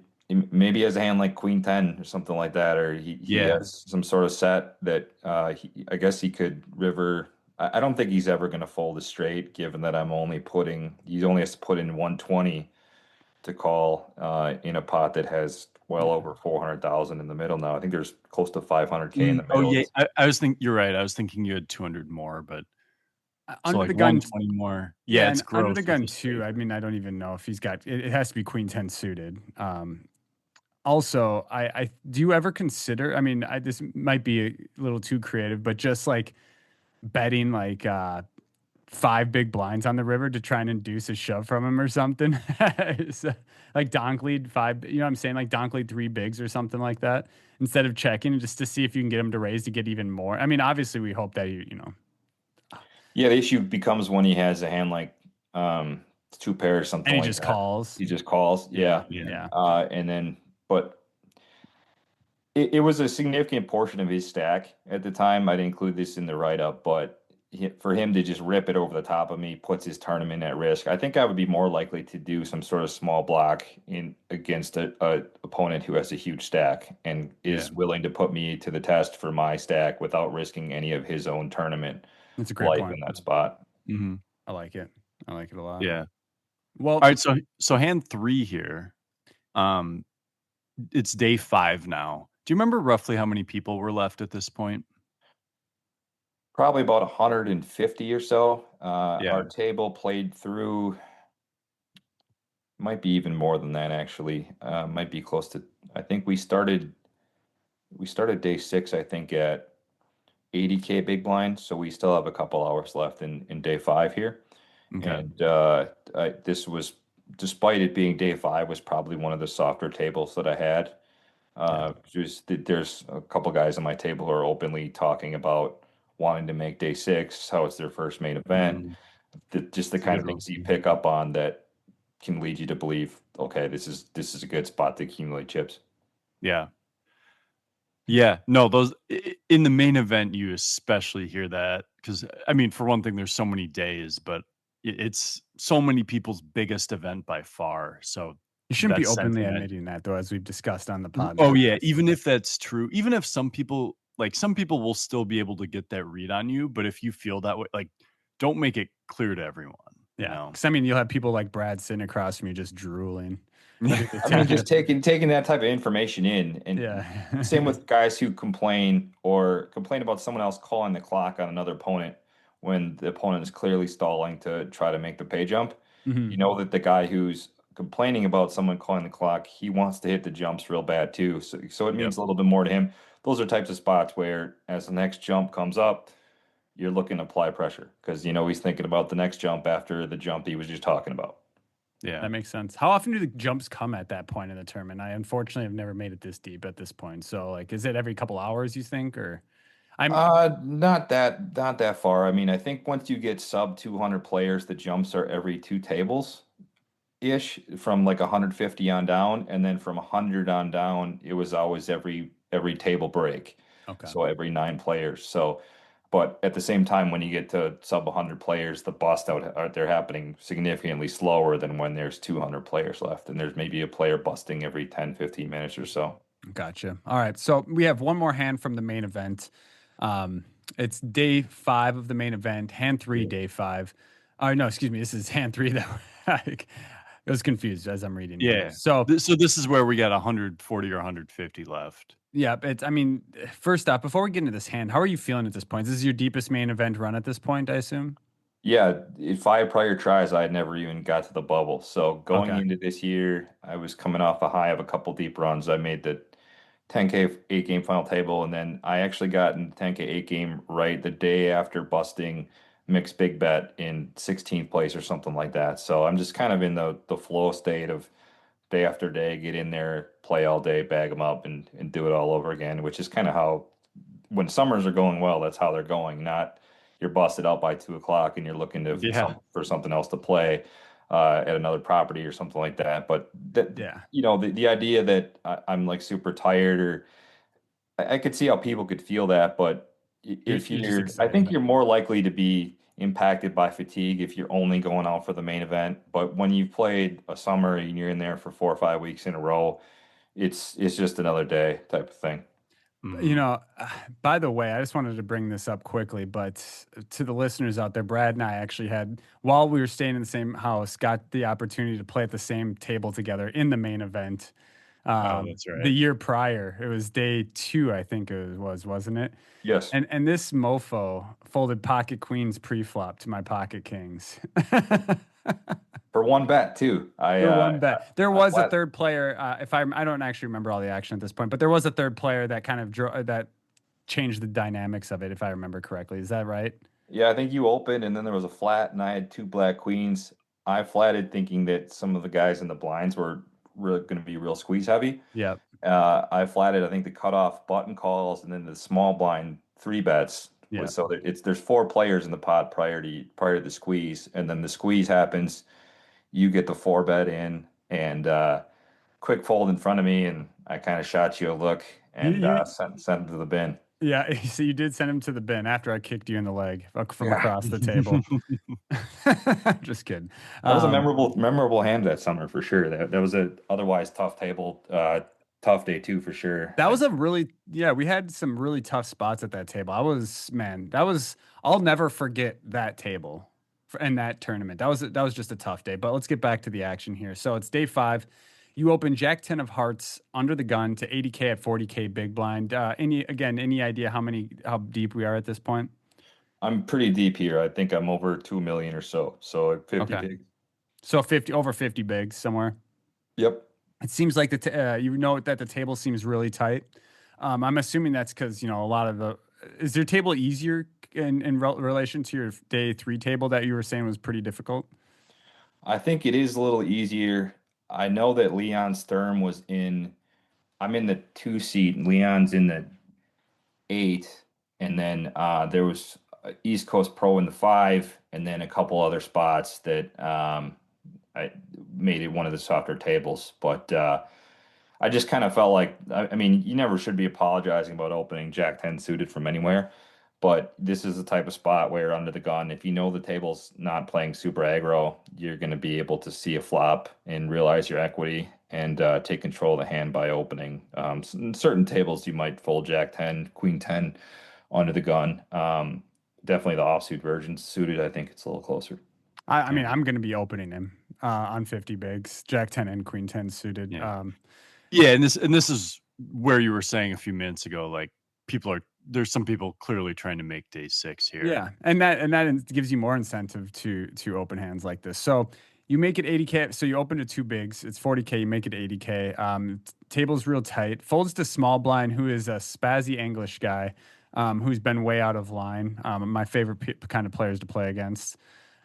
[SPEAKER 3] maybe has a hand like Queen 10 or something like that, or he has some sort of set that I guess he could river. I don't think he's ever going to fold a straight, given that he only has to put in 120 to call in a pot that has well over 400,000 in the middle now. I think there's close to 500K in the middle.
[SPEAKER 1] Oh yeah, I was thinking you're right. I was thinking you had 200 more, but So
[SPEAKER 2] Under
[SPEAKER 1] like
[SPEAKER 2] the gun,
[SPEAKER 1] 120 more. Yeah,
[SPEAKER 2] yeah,
[SPEAKER 1] it's
[SPEAKER 2] and under
[SPEAKER 1] gross
[SPEAKER 2] the
[SPEAKER 1] with
[SPEAKER 2] gun
[SPEAKER 1] the
[SPEAKER 2] too.
[SPEAKER 1] straight.
[SPEAKER 2] I mean, I don't even know if he's got it. It has to be queen 10 suited. Also, I do you ever consider? I mean, this might be a little too creative, but just like betting like 5 big blinds on the river to try and induce a shove from him or something. So, like donk lead 5, you know what I'm saying? Like donk lead 3 bigs or something like that instead of checking just to see if you can get him to raise to get even more. I mean, obviously we hope that you know,
[SPEAKER 3] Yeah, the issue becomes when he has a hand like two pairs,
[SPEAKER 2] and
[SPEAKER 3] something
[SPEAKER 2] he
[SPEAKER 3] like
[SPEAKER 2] just
[SPEAKER 3] that.
[SPEAKER 2] calls.
[SPEAKER 3] He just calls,
[SPEAKER 2] Yeah.
[SPEAKER 3] yeah.
[SPEAKER 1] Yeah.
[SPEAKER 2] Yeah.
[SPEAKER 3] And then, but it was a significant portion of his stack at the time. I didn't include this in the write-up, but for him to just rip it over the top of me puts his tournament at risk. I think I would be more likely to do some sort of small block in against a opponent who has a huge stack and
[SPEAKER 1] Yeah.
[SPEAKER 3] is willing to put me to the test for my stack without risking any of his own tournament
[SPEAKER 2] That's a great
[SPEAKER 3] life
[SPEAKER 2] point.
[SPEAKER 3] in that spot.
[SPEAKER 1] Hmm.
[SPEAKER 2] I like it. I like it a lot.
[SPEAKER 1] Yeah.
[SPEAKER 2] Well,
[SPEAKER 1] All right. So hand 3 here. Um, it's day 5 now. Do you remember roughly how many people were left at this point?
[SPEAKER 3] Probably about 150 or so.
[SPEAKER 1] Yeah.
[SPEAKER 3] Our table played through, might be even more than that actually. Might be close to, I think we started day 6, I think at 80K big blind, so we still have a couple hours left in day 5 here.
[SPEAKER 1] Okay.
[SPEAKER 3] And this was, despite it being day 5, was probably one of the softer tables that I had.
[SPEAKER 2] yeah.
[SPEAKER 3] There's a couple guys on my table who are openly talking about wanting to make day 6, how it's their first main event.
[SPEAKER 1] Mhm.
[SPEAKER 3] Just the
[SPEAKER 1] It's a
[SPEAKER 3] kind
[SPEAKER 1] good
[SPEAKER 3] of things you
[SPEAKER 1] roasting.
[SPEAKER 3] pick up on that can lead you to believe, okay, this is a good spot to accumulate chips.
[SPEAKER 1] Yeah. Yeah. No, those in the main event, you especially hear that because, I mean, for one thing, there's so many days, but it's so many people's biggest event by far. So
[SPEAKER 2] You shouldn't be
[SPEAKER 1] that
[SPEAKER 2] openly
[SPEAKER 1] sentiment.
[SPEAKER 2] admitting that though, as we've discussed on the pod in the
[SPEAKER 1] Oh, yeah.
[SPEAKER 2] past.
[SPEAKER 1] Even if that's true, even if some people, like some people will still be able to get that read on you. But if you feel that way, like, don't make it clear to everyone, you
[SPEAKER 2] Yeah.
[SPEAKER 1] know?
[SPEAKER 2] Because I mean, you'll have people like Brad sitting across from you just drooling, ready to
[SPEAKER 3] I mean,
[SPEAKER 2] take
[SPEAKER 3] just
[SPEAKER 2] it.
[SPEAKER 3] taking that type of information in, and
[SPEAKER 2] Yeah.
[SPEAKER 3] same with guys who complain about someone else calling the clock on another opponent when the opponent is clearly stalling to try to make the pay jump.
[SPEAKER 2] Mhm.
[SPEAKER 3] You know that the guy who's complaining about someone calling the clock, he wants to hit the jumps real bad too. So it
[SPEAKER 1] Yep.
[SPEAKER 3] means a little bit more to him. Those are types of spots where, as the next jump comes up, you're looking to apply pressure because he's thinking about the next jump after the jump he was just talking about.
[SPEAKER 1] Yeah.
[SPEAKER 2] That makes sense. How often do the jumps come at that point in the tournament? I unfortunately have never made it this deep at this point. So like, is it every couple hours you think, or I'm
[SPEAKER 3] Not that far. I mean, I think once you get sub 200 players, the jumps are every 2 tables ish from like 150 on down, and then from 100 on down, it was always every table break.
[SPEAKER 2] okay.
[SPEAKER 3] So every 9 players. So, but at the same time, when you get to sub 100 players, the bust out they're happening significantly slower than when there's 200 players left, and there's maybe a player busting every 10, 15 minutes or so.
[SPEAKER 2] Gotcha. All right. So we have one more hand from the main event. It's day 5 of the main event, hand 3, day 5. No, excuse me. This is hand 3 that I was confused as I'm reading here.
[SPEAKER 1] Yeah.
[SPEAKER 2] So
[SPEAKER 1] So this is where we got 140 or 150 left.
[SPEAKER 2] yeah, I mean, first off, before we get into this hand, how are you feeling at this point? This is your deepest main event run at this point, I assume?
[SPEAKER 3] Yeah, in 5 prior tries, I had never even got to the bubble. So going
[SPEAKER 2] Okay.
[SPEAKER 3] into this year, I was coming off a high of a couple deep runs. I made the 10K 8 game final table, and then I actually got in the 10K 8 game right the day after busting mixed big bet in 16th place or something like that. So I'm just kind of in the flow state of day after day, get in there, play all day, bag them up, and do it all over again, which is kind of how when summers are going well, that's how they're going. Not you're busted out by 2 o'clock and you're looking to
[SPEAKER 1] Yeah.
[SPEAKER 3] for something else to play at another property or something like that. But that
[SPEAKER 2] Yeah.
[SPEAKER 3] the idea that I'm like super tired or I could see how people could feel that, but if
[SPEAKER 2] You're just
[SPEAKER 3] I think
[SPEAKER 2] excited.
[SPEAKER 3] you're more likely to be impacted by fatigue if you're only going out for the main event. But when you've played a summer and you're in there for 4 or 5 weeks in a row, it's just another day type of thing.
[SPEAKER 2] You
[SPEAKER 1] Mhm.
[SPEAKER 2] know, by the way, I just wanted to bring this up quickly, but to the listeners out there, Brad and I actually had, while we were staying in the same house, got the opportunity to play at the same table together in the main event.
[SPEAKER 1] That's
[SPEAKER 2] The
[SPEAKER 1] right.
[SPEAKER 2] year prior, it was day 2, I think wasn't it?
[SPEAKER 3] Yes.
[SPEAKER 2] And this mofo folded pocket queens pre-flop to my pocket kings.
[SPEAKER 3] For one bet too.
[SPEAKER 2] For one bet. There
[SPEAKER 3] I
[SPEAKER 2] was a
[SPEAKER 3] flat.
[SPEAKER 2] third player. I don't actually remember all the action at this point, but there was a third player that kind of that changed the dynamics of it, if I remember correctly. Is that right?
[SPEAKER 3] Yeah, I think you opened and then there was a flat and I had two black queens. I flatted thinking that some of the guys in the blinds were really going to be real squeeze heavy.
[SPEAKER 2] Yep.
[SPEAKER 3] I flatted, I think the cutoff button calls and then the small blind three bets
[SPEAKER 2] Yeah.
[SPEAKER 3] was so that there's four players in the pot prior to the squeeze, and then the squeeze happens, you get the four bet in and quick fold in front of me, and I kind of shot you a look and
[SPEAKER 2] You
[SPEAKER 3] sent him to the bin.
[SPEAKER 2] yeah, so you did send him to the bin after I kicked you in the leg from
[SPEAKER 3] Yeah.
[SPEAKER 2] across the table. Just kidding.
[SPEAKER 3] That was a memorable hand that summer for sure. That was a otherwise tough table, tough day too for sure.
[SPEAKER 2] That was we had some really tough spots at that table. I'll never forget that table and that tournament. That was just a tough day. But let's get back to the action here. So it's day 5. You open Jack 10 of hearts under the gun to 80K at 40K big blind. Any idea how deep we are at this point?
[SPEAKER 3] I'm pretty deep here. I think I'm over 2 million or so. So 50
[SPEAKER 2] Okay.
[SPEAKER 3] bigs.
[SPEAKER 2] So over 50 bigs somewhere.
[SPEAKER 3] Yep.
[SPEAKER 2] It seems like that the table seems really tight. I'm assuming that's because a lot of is your table easier in relation to your day 3 table that you were saying was pretty difficult?
[SPEAKER 3] I think it is a little easier. I know that Leon's Therm I'm in the 2 seat, and Leon's in the 8, and then there was East Coast Pro in the 5, and then a couple other spots that I made it one of the softer tables. But I just kind of felt like, I mean, you never should be apologizing about opening Jack 10 suited from anywhere. But this is the type of spot where under the gun, if you know the table's not playing super aggro, you're going to be able to see a flop and realize your equity and take control of the hand by opening. Certain tables, you might fold Jack 10, Queen 10 under the gun. Definitely the offsuit version suited, I think it's a little closer.
[SPEAKER 2] I mean, I'm going to be opening him on 50 bigs, Jack 10 and Queen 10 suited.
[SPEAKER 1] Yeah. And this is where you were saying a few minutes ago, like there's some people clearly trying to make day 6 here.
[SPEAKER 2] Yeah, and that gives you more incentive to open hands like this. So you make it 80K. So you open to 2 bigs. It's 40K. You make it 80K. Table's real tight. Folds to small blind, who is a spazzy English guy, who's been way out of line. My favorite kind of players to play against.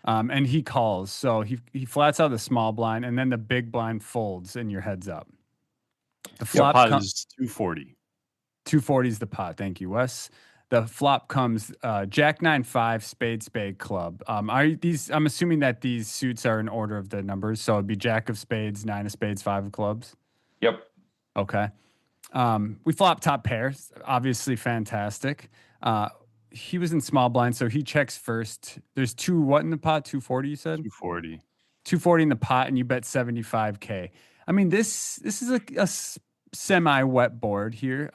[SPEAKER 2] And he calls. So he flats out the small blind, and then the big blind folds, and your head's up. The flop
[SPEAKER 1] is 240.
[SPEAKER 2] 240 is the pot. Thank you, Wes. The flop comes Jack 9-5 spade club. I'm assuming that these suits are in order of the numbers, so it'd be Jack of spades, 9 of spades, 5 of clubs.
[SPEAKER 3] Yep.
[SPEAKER 2] Okay. We flop top pairs, obviously fantastic. He was in small blind, so he checks first. There's what in the pot? 240, you said?
[SPEAKER 1] 240.
[SPEAKER 2] 240 in the pot, and you bet 75K. I mean, this is a semi-wet board here.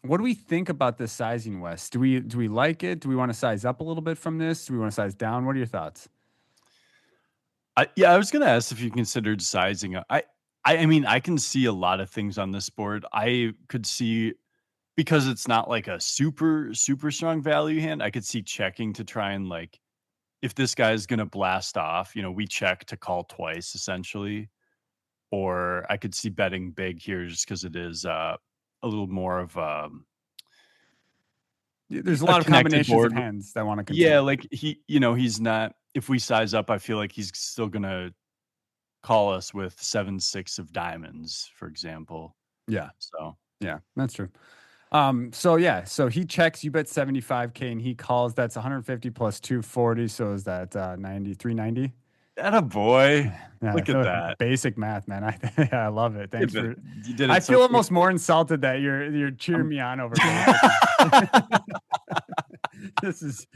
[SPEAKER 2] What do we think about this sizing, Wes? Do we like it? Do we want to size up a little bit from this? Do we want to size down? What are your thoughts?
[SPEAKER 1] I was going to ask if you considered sizing up. I mean, I can see a lot of things on this board. I could see, because it's not like a super, super strong value hand, I could see checking to try and, like, if this guy's going to blast off, we check to call twice, essentially. Or I could see betting big here just because it is a little more of
[SPEAKER 2] there's a lot of combinations of hands that want to continue.
[SPEAKER 1] Yeah, like he's not, if we size up, I feel like he's still gonna call us with 7-6 of diamonds, for example.
[SPEAKER 2] Yeah.
[SPEAKER 1] So
[SPEAKER 2] yeah, that's true. So he checks, you bet 75K, and he calls. That's 150 plus 240. So is that 390?
[SPEAKER 1] Atta boy.
[SPEAKER 2] Yeah,
[SPEAKER 1] look at that
[SPEAKER 2] basic math, man. I love it. Thanks for.
[SPEAKER 1] You did it.
[SPEAKER 2] I feel almost more insulted that you're cheering me on over. This is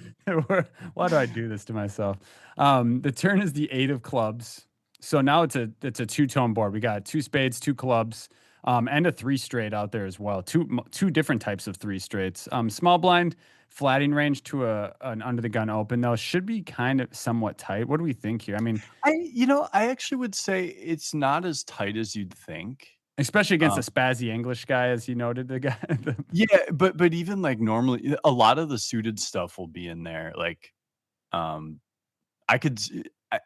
[SPEAKER 2] why do I do this to myself? The turn is the 8 of clubs. So now it's a 2-tone board. We got 2 spades, 2 clubs, and a 3 straight out there as well. Two different types of 3 straights. Small blind flatting range to an under the gun open, though, should be kind of somewhat tight. What do we think here? I mean,
[SPEAKER 1] I actually would say it's not as tight as you'd think.
[SPEAKER 2] Especially against
[SPEAKER 1] Um,
[SPEAKER 2] a spazzy English guy, as you noted, the guy.
[SPEAKER 1] yeah, but even like normally a lot of the suited stuff will be in there. Like, um, I could s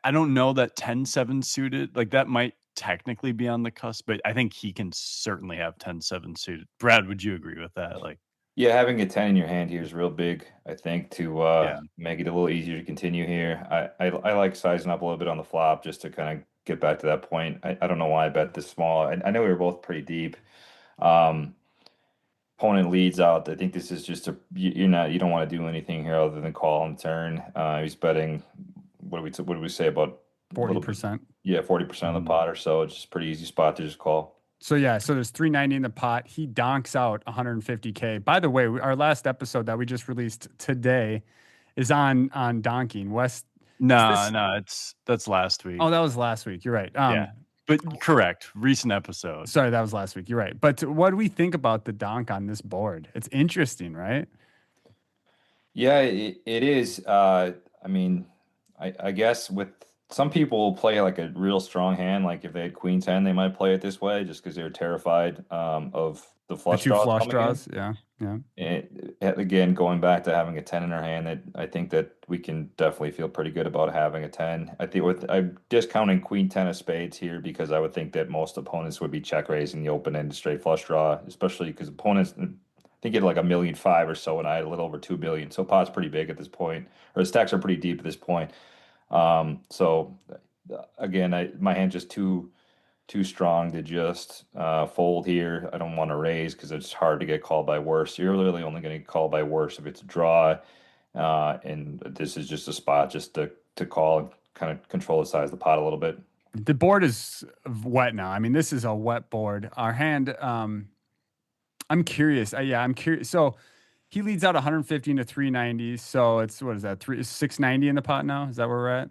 [SPEAKER 1] I don't know that 10-7 suited, like, that might technically be on the cusp, but I think he can certainly have 10-7 suited. Brad, would you agree with that? Like,
[SPEAKER 3] Yeah, having a 10 in your hand here is real big, I think, to
[SPEAKER 1] yeah.
[SPEAKER 3] make it a little easier to continue here. I like sizing up a little bit on the flop just to kind of get back to that point. I don't know why I bet this small. I know we were both pretty deep. Um, Opponent leads out. I think this is just you don't want to do anything here other than call on the turn. He's betting what do we say about a little bit?
[SPEAKER 2] 40%.
[SPEAKER 3] Yeah, 40% of the
[SPEAKER 1] Mhm.
[SPEAKER 3] pot or so. It's just a pretty easy spot to just call.
[SPEAKER 2] So yeah, so there's 390 in the pot. He donks out 150K. By the way, our last episode that we just released today is on donking. Wes, is
[SPEAKER 1] No,
[SPEAKER 2] this?
[SPEAKER 1] no, that's last
[SPEAKER 2] Oh,
[SPEAKER 1] week.
[SPEAKER 2] that was last week. You're right.
[SPEAKER 1] Yeah, but correct, recent episode.
[SPEAKER 2] Sorry, that was last week. You're right. But what do we think about the donk on this board? It's interesting, right?
[SPEAKER 3] Yeah, it is. I mean, I guess with some people will play like a real strong hand. Like if they had Queen 10, they might play it this way just because they're terrified of the
[SPEAKER 2] The
[SPEAKER 3] flush
[SPEAKER 2] two
[SPEAKER 3] draws
[SPEAKER 2] flush
[SPEAKER 3] coming in.
[SPEAKER 2] draws. Yeah, yeah.
[SPEAKER 3] Again, going back to having a 10 in our hand, I think that we can definitely feel pretty good about having a 10. I think I'm discounting Queen 10 of spades here because I would think that most opponents would be check raising the open-ended straight flush draw, especially because opponents, I think, get like 1,500,000 or so, and I had a little over 2 billion. So pot's pretty big at this point, or the stacks are pretty deep at this point. So again, my hand's just too strong to just fold here. I don't want to raise because it's hard to get called by worse. You're literally only going to get called by worse if it's a draw, and this is just a spot just to call and kind of control the size of the pot a little bit.
[SPEAKER 2] The board is wet now. I mean, this is a wet board. Our hand. I'm curious. Yeah, I'm curious. So he leads out 150 to 390. So it's what is that? 690 in the pot now. Is that where we're at?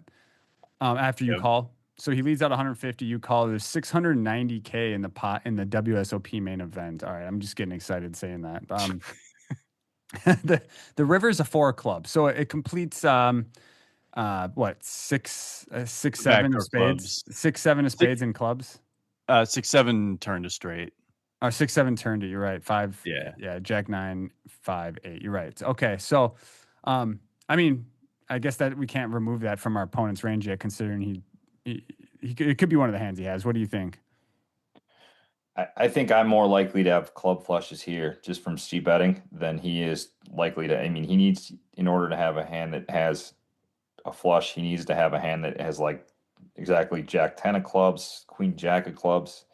[SPEAKER 2] After you
[SPEAKER 1] Yep.
[SPEAKER 2] call. So he leads out 150. You call. There's 690K in the pot in the WSOP main event. All right, I'm just getting excited saying that. The river is a 4 club, so it completes what six
[SPEAKER 1] The
[SPEAKER 2] seven of
[SPEAKER 1] backdoor
[SPEAKER 2] spades,
[SPEAKER 1] clubs.
[SPEAKER 2] 6 7 of
[SPEAKER 1] Six
[SPEAKER 2] spades in clubs.
[SPEAKER 1] 6-7 turn to straight.
[SPEAKER 2] Or 6 7 turned it. You're right. Five.
[SPEAKER 1] Yeah.
[SPEAKER 2] Yeah. Jack 9 5 8. You're right. Okay. So, I mean, I guess that we can't remove that from our opponent's range yet, considering it could be one of the hands he has. What do you think?
[SPEAKER 3] I think I'm more likely to have club flushes here just from C betting than he is likely to. I mean, he needs, in order to have a hand that has a flush, he needs to have a hand that has like exactly Jack 10 of clubs, Queen Jack of clubs,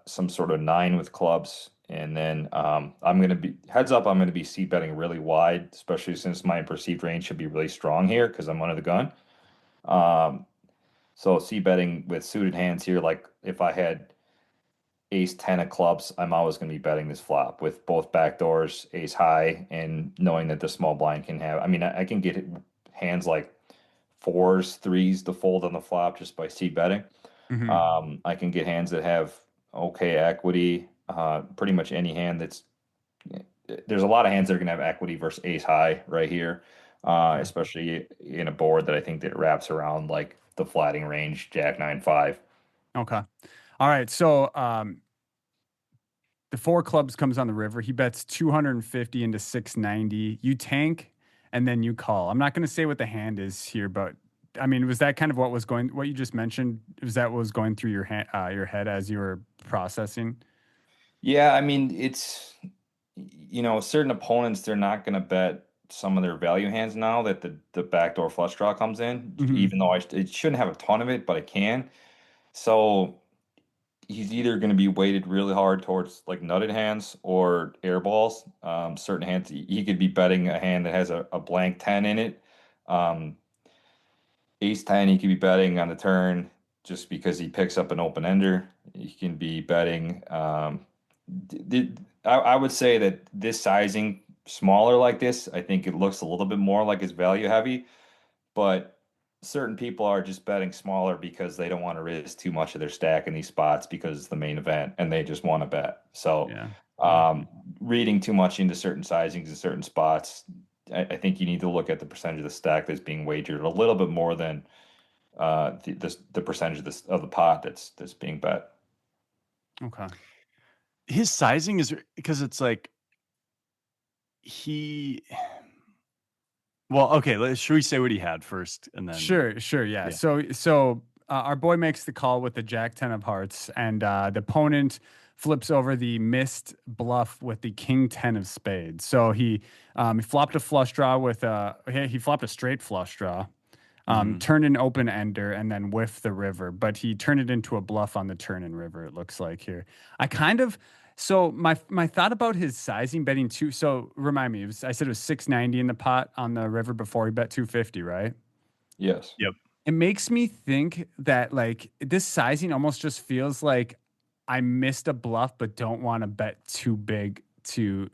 [SPEAKER 3] some sort of 9 with clubs. And then I'm going to be, heads up, I'm going to be C betting really wide, especially since my perceived range should be really strong here because I'm under the gun. Um, so C betting with suited hands here, like if I had ace 10 of clubs, I'm always going to be betting this flop with both backdoors, ace high, and knowing that the small blind can have. I mean, I can get hands like fours, threes to fold on the flop just by C betting.
[SPEAKER 2] Hmm.
[SPEAKER 3] I can get hands that have okay equity. Pretty much any hand that's there's a lot of hands that are going to have equity versus ace high right here, especially in a board that I think that wraps around like the flatting range, Jack 9 5.
[SPEAKER 2] Okay. All right. So, the 4 clubs comes on the river. He bets 250 into 690. You tank and then you call. I'm not going to say what the hand is here, but I mean, was that kind of what you just mentioned? Was that what was going through your head as you were processing?
[SPEAKER 3] Yeah, I mean, it's certain opponents they're not going to bet some of their value hands now that the backdoor flush draw comes in,
[SPEAKER 2] Hmm.
[SPEAKER 3] even though it shouldn't have a ton of it, but it can. So he's either going to be weighted really hard towards like nutted hands or air balls. Certain hands he could be betting a hand that has a blank 10 in it. Um, Ace 10 he could be betting on the turn just because he picks up an open ender. He can be betting. I would say that this sizing smaller like this, I think it looks a little bit more like it's value heavy, but certain people are just betting smaller because they don't want to risk too much of their stack in these spots because it's the main event and they just want to bet. So,
[SPEAKER 2] Yeah.
[SPEAKER 3] um, reading too much into certain sizings in certain spots, I think you need to look at the percentage of the stack that's being wagered a little bit more than the percentage of the pot that's being bet.
[SPEAKER 2] Okay.
[SPEAKER 1] His sizing is because it's like he. Well, okay. Should we say what he had first, and then
[SPEAKER 2] Sure, yeah.
[SPEAKER 1] yeah.
[SPEAKER 2] So our boy makes the call with the Jack 10 of hearts, and the opponent flips over the missed bluff with the King 10 of spades. So he flopped a flush draw with he flopped a straight flush draw,
[SPEAKER 1] Mhm.
[SPEAKER 2] turned an open ender, and then whiffed the river. But he turned it into a bluff on the turn and river. It looks like here. I kind of so my thought about his sizing betting too. So remind me, I said it was 690 in the pot on the river before he bet 250, right?
[SPEAKER 3] Yes.
[SPEAKER 1] Yep.
[SPEAKER 2] It makes me think that like this sizing almost just feels like I missed a bluff, but don't want to bet too big to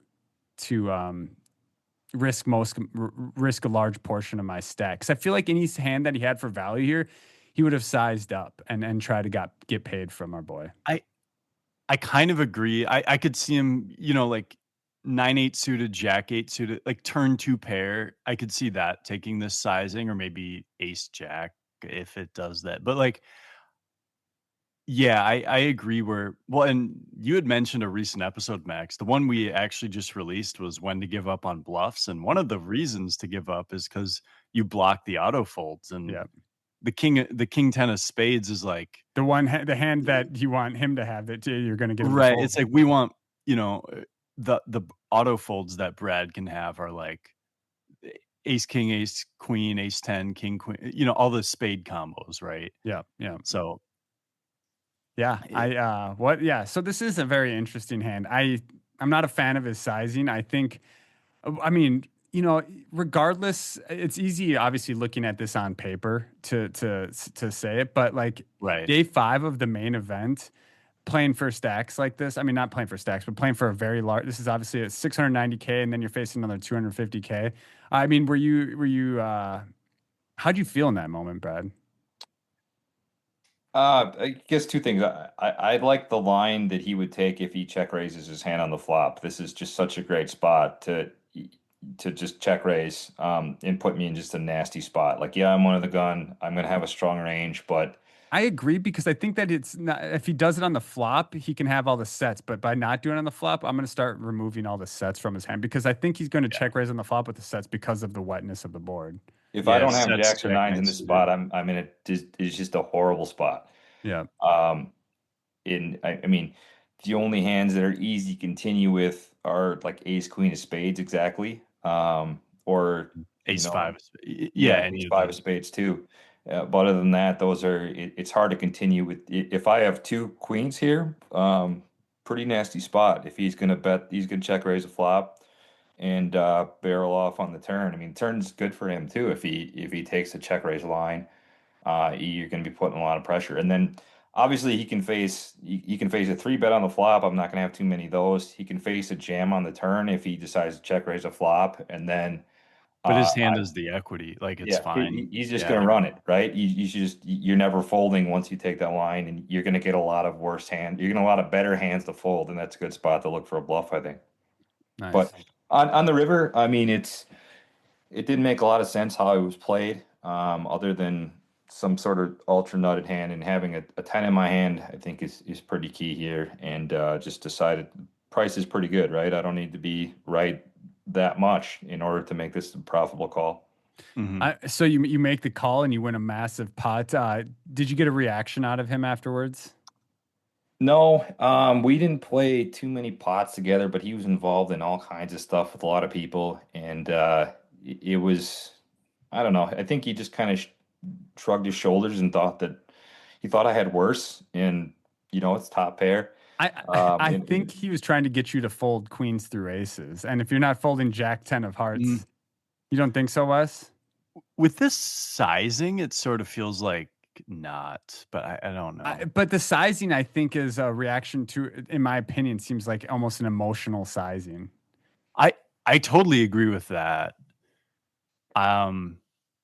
[SPEAKER 2] risk a large portion of my stack. Because I feel like any hand that he had for value here, he would have sized up and tried to get paid from our boy.
[SPEAKER 1] I I kind of agree. I could see him, like 9-8 suited, Jack 8 suited, like turn 2 pair. I could see that taking this sizing, or maybe ace Jack if it does that. But like, yeah, I agree and you had mentioned a recent episode, Max. The one we actually just released was when to give up on bluffs. And one of the reasons to give up is because you block the auto folds. And
[SPEAKER 2] Yeah.
[SPEAKER 1] the king 10 of spades is like,
[SPEAKER 2] The hand that you want him to have that you're going to get him to
[SPEAKER 1] right.
[SPEAKER 2] fold.
[SPEAKER 1] It's like we want, the auto folds that Brad can have are like ace king, ace queen, ace 10, king queen, all the spade combos, right?
[SPEAKER 2] Yeah, yeah.
[SPEAKER 1] So
[SPEAKER 2] Yeah,
[SPEAKER 1] it,
[SPEAKER 2] yeah, so this is a very interesting hand. I'm not a fan of his sizing. I mean, regardless, it's easy obviously looking at this on paper to say it, but like
[SPEAKER 1] right.
[SPEAKER 2] day 5 of the main event, playing for stacks like this. I mean, not playing for stacks, but playing for a very large. This is obviously at 690K, and then you're facing another 250K. I mean, how'd you feel in that moment, Brad?
[SPEAKER 3] I guess two things. I like the line that he would take if he check raises his hand on the flop. This is just such a great spot to just check raise and put me in just a nasty spot. Like, yeah, I'm one of the gun. I'm gonna have a strong range, but
[SPEAKER 2] I agree because I think that it's not, if he does it on the flop, he can have all the sets. But by not doing it on the flop, I'm going to start removing all the sets from his hand because I think he's going to check raise on the flop with the sets because of the wetness of the board.
[SPEAKER 3] if I
[SPEAKER 1] Yeah,
[SPEAKER 3] don't have
[SPEAKER 1] sets
[SPEAKER 3] jacks or
[SPEAKER 1] Jack
[SPEAKER 3] nines in
[SPEAKER 1] 9
[SPEAKER 3] this
[SPEAKER 1] suited.
[SPEAKER 3] spot, I'm in it's just a horrible spot.
[SPEAKER 2] Yeah.
[SPEAKER 3] Um, I mean, the only hands that are easy to continue with are like ace queen of spades exactly, or you
[SPEAKER 1] Ace
[SPEAKER 3] know
[SPEAKER 1] 5. Yeah,
[SPEAKER 3] yeah,
[SPEAKER 1] any
[SPEAKER 3] ace
[SPEAKER 1] of
[SPEAKER 3] five of
[SPEAKER 1] those.
[SPEAKER 3] spades too. But other than that, it's hard to continue with. If I have two queens here, pretty nasty spot. If he's gonna bet, he's gonna check raise a flop and barrel off on the turn. I mean, turn's good for him too. If he takes the check raise line, you're gonna be putting a lot of pressure. And then obviously he can face a three bet on the flop. I'm not gonna have too many of those. He can face a jam on the turn if he decides to check raise a flop, and then.
[SPEAKER 1] But
[SPEAKER 3] Uh,
[SPEAKER 1] his hand is the equity. Like, it's
[SPEAKER 3] yeah,
[SPEAKER 1] fine.
[SPEAKER 3] he's just
[SPEAKER 1] Yeah.
[SPEAKER 3] going to run it, right? You're never folding once you take that line, and you're going to get a lot of worse hand. You're going to a lot of better hands to fold, and that's a good spot to look for a bluff, I think. But
[SPEAKER 2] Nice.
[SPEAKER 3] on the river, I mean, it didn't make a lot of sense how it was played, other than some sort of ultra nutted hand, and having a 10 in my hand, I think is pretty key here. And just decided price is pretty good, right? I don't need to be right that much in order to make this a profitable call.
[SPEAKER 1] Mhm.
[SPEAKER 2] So you make the call and you win a massive pot. Did you get a reaction out of him afterwards?
[SPEAKER 3] No, we didn't play too many pots together, but he was involved in all kinds of stuff with a lot of people, and it was, I don't know. I think he just kind of shrugged his shoulders and thought I had worse, and it's top pair.
[SPEAKER 2] I think
[SPEAKER 3] And
[SPEAKER 2] he was trying to get you to fold queens through aces, and if you're not folding Jack 10 of
[SPEAKER 1] Mm,
[SPEAKER 2] hearts, you don't think so, Wes?
[SPEAKER 1] with this sizing, it sort of feels like not, but I don't know.
[SPEAKER 2] But the sizing, I think, is a reaction to, in my opinion, seems like almost an emotional sizing.
[SPEAKER 1] I I totally agree with that. Um,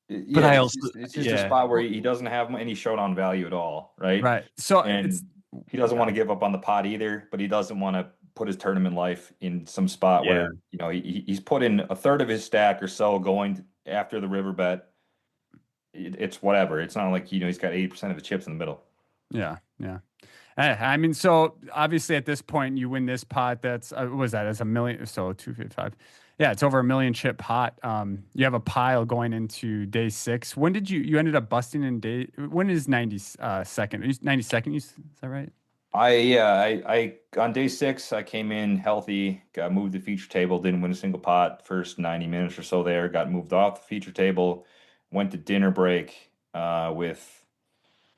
[SPEAKER 1] but
[SPEAKER 3] yeah,
[SPEAKER 1] I
[SPEAKER 3] it's
[SPEAKER 1] also
[SPEAKER 3] just it's just a
[SPEAKER 1] yeah.
[SPEAKER 3] spot where he doesn't have any showdown value at all, right?
[SPEAKER 2] Right. So it's
[SPEAKER 3] And he doesn't
[SPEAKER 2] yeah,
[SPEAKER 3] want to give up on the pot either, but he doesn't want to put his tournament life in some spot
[SPEAKER 1] Yeah.
[SPEAKER 3] where, he's put in a third of his stack or so going after the river bet. It's whatever. It's not like, he's got 80% of the chips in the middle.
[SPEAKER 2] yeah, yeah. I mean, so obviously at this point you win this pot. That's what was that? It's a million. So 255. Yeah, it's over a million chip pot. You have a pile going into day 6. When did you ended up busting in day? When is 90 second? 92nd? Is that right?
[SPEAKER 3] I on day 6 I came in healthy, got moved the feature table, didn't win a single pot. First 90 minutes or so there, got moved off the feature table, went to dinner break with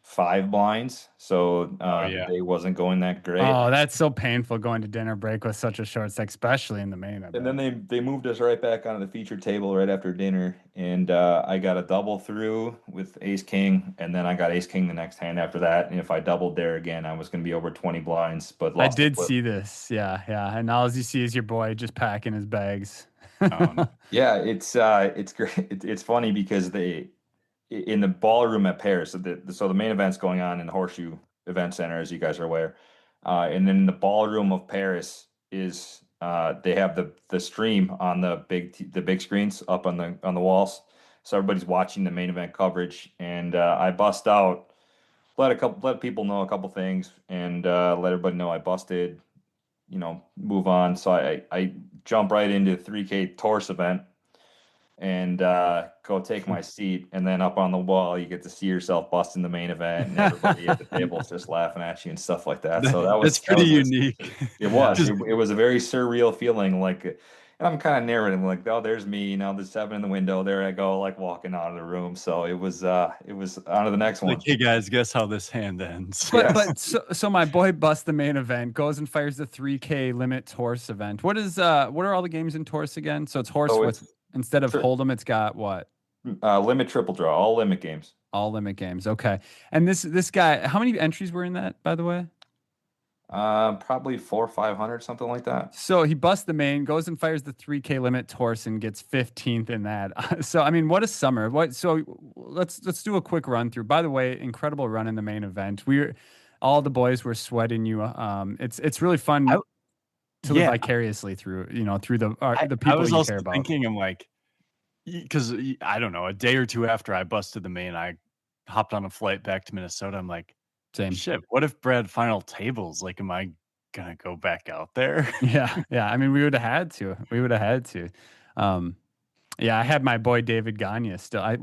[SPEAKER 3] 5 blinds, so
[SPEAKER 1] Oh
[SPEAKER 3] the
[SPEAKER 1] yeah.
[SPEAKER 3] day wasn't going that great.
[SPEAKER 2] Oh, that's so painful going to dinner break with such a short stack, especially in the main
[SPEAKER 3] And then
[SPEAKER 2] event.
[SPEAKER 3] they moved us right back onto the feature table right after dinner, and I got a double through with Ace King, and then I got Ace King the next hand after that. And if I doubled there again, I was going to be over 20 blinds, but
[SPEAKER 2] I
[SPEAKER 3] lost the
[SPEAKER 2] did
[SPEAKER 3] flip.
[SPEAKER 2] see this. Yeah, yeah. And all you see is your boy just packing his bags.
[SPEAKER 1] Oh, no.
[SPEAKER 3] Yeah, it's great. It's funny because in the ballroom at Paris, so the main event's going on in the Horseshoe Event Center, as you guys are aware, and then the ballroom of Paris is they have the stream on the big screens up on the walls, so everybody's watching the main event coverage, and I bust out, let people know a couple things, and let everybody know I busted, move on. So I jump right into 3K Torse event and go take my seat. And then up on the wall, you get to see yourself busting the main event, and everybody at the table's just laughing at you and stuff like that. So
[SPEAKER 1] That's
[SPEAKER 3] that
[SPEAKER 1] pretty
[SPEAKER 3] was
[SPEAKER 1] unique.
[SPEAKER 3] it
[SPEAKER 2] Yeah.
[SPEAKER 3] was it was a very surreal feeling. Like, and I'm kind of narrating like, oh, there's me. There's 7 in the window. There I go, like walking out of the room. So it was on to the next
[SPEAKER 1] Like,
[SPEAKER 3] one.
[SPEAKER 1] hey guys, guess how this hand ends?
[SPEAKER 2] But
[SPEAKER 3] Yeah.
[SPEAKER 2] but so my boy busts the main event, goes and fires the 3K limit Torse event. What are all the games in Torse again? So it's horse
[SPEAKER 3] So
[SPEAKER 2] with
[SPEAKER 3] it's
[SPEAKER 2] instead of
[SPEAKER 3] tri
[SPEAKER 2] Hold'em, it's got what?
[SPEAKER 3] limit triple draw, all limit games.
[SPEAKER 2] All limit games. Okay. And this guy, how many entries were in that, by the way?
[SPEAKER 3] Probably 400 or 500, something like that.
[SPEAKER 2] So he busts the main, goes and fires the 3K limit Torse and gets 15th in that. So I mean, what a summer. Let's do a quick run through. By the way, incredible run in the main event. All the boys were sweating you. It's really
[SPEAKER 1] I,
[SPEAKER 2] fun to live
[SPEAKER 1] yeah,
[SPEAKER 2] vicariously through, through the
[SPEAKER 1] I
[SPEAKER 2] people
[SPEAKER 1] was
[SPEAKER 2] you
[SPEAKER 1] also
[SPEAKER 2] care about.
[SPEAKER 1] thinking, I'm like, because I don't know, a day or two after I busted the main, I hopped on a flight back to Minnesota. I'm like,
[SPEAKER 2] Same.
[SPEAKER 1] shit, what if Brad final tables? Like, am I gonna go back out there?
[SPEAKER 2] Yeah, yeah. I mean, we would have had to. We would have had to. Um, yeah, I had my boy David Gagne still.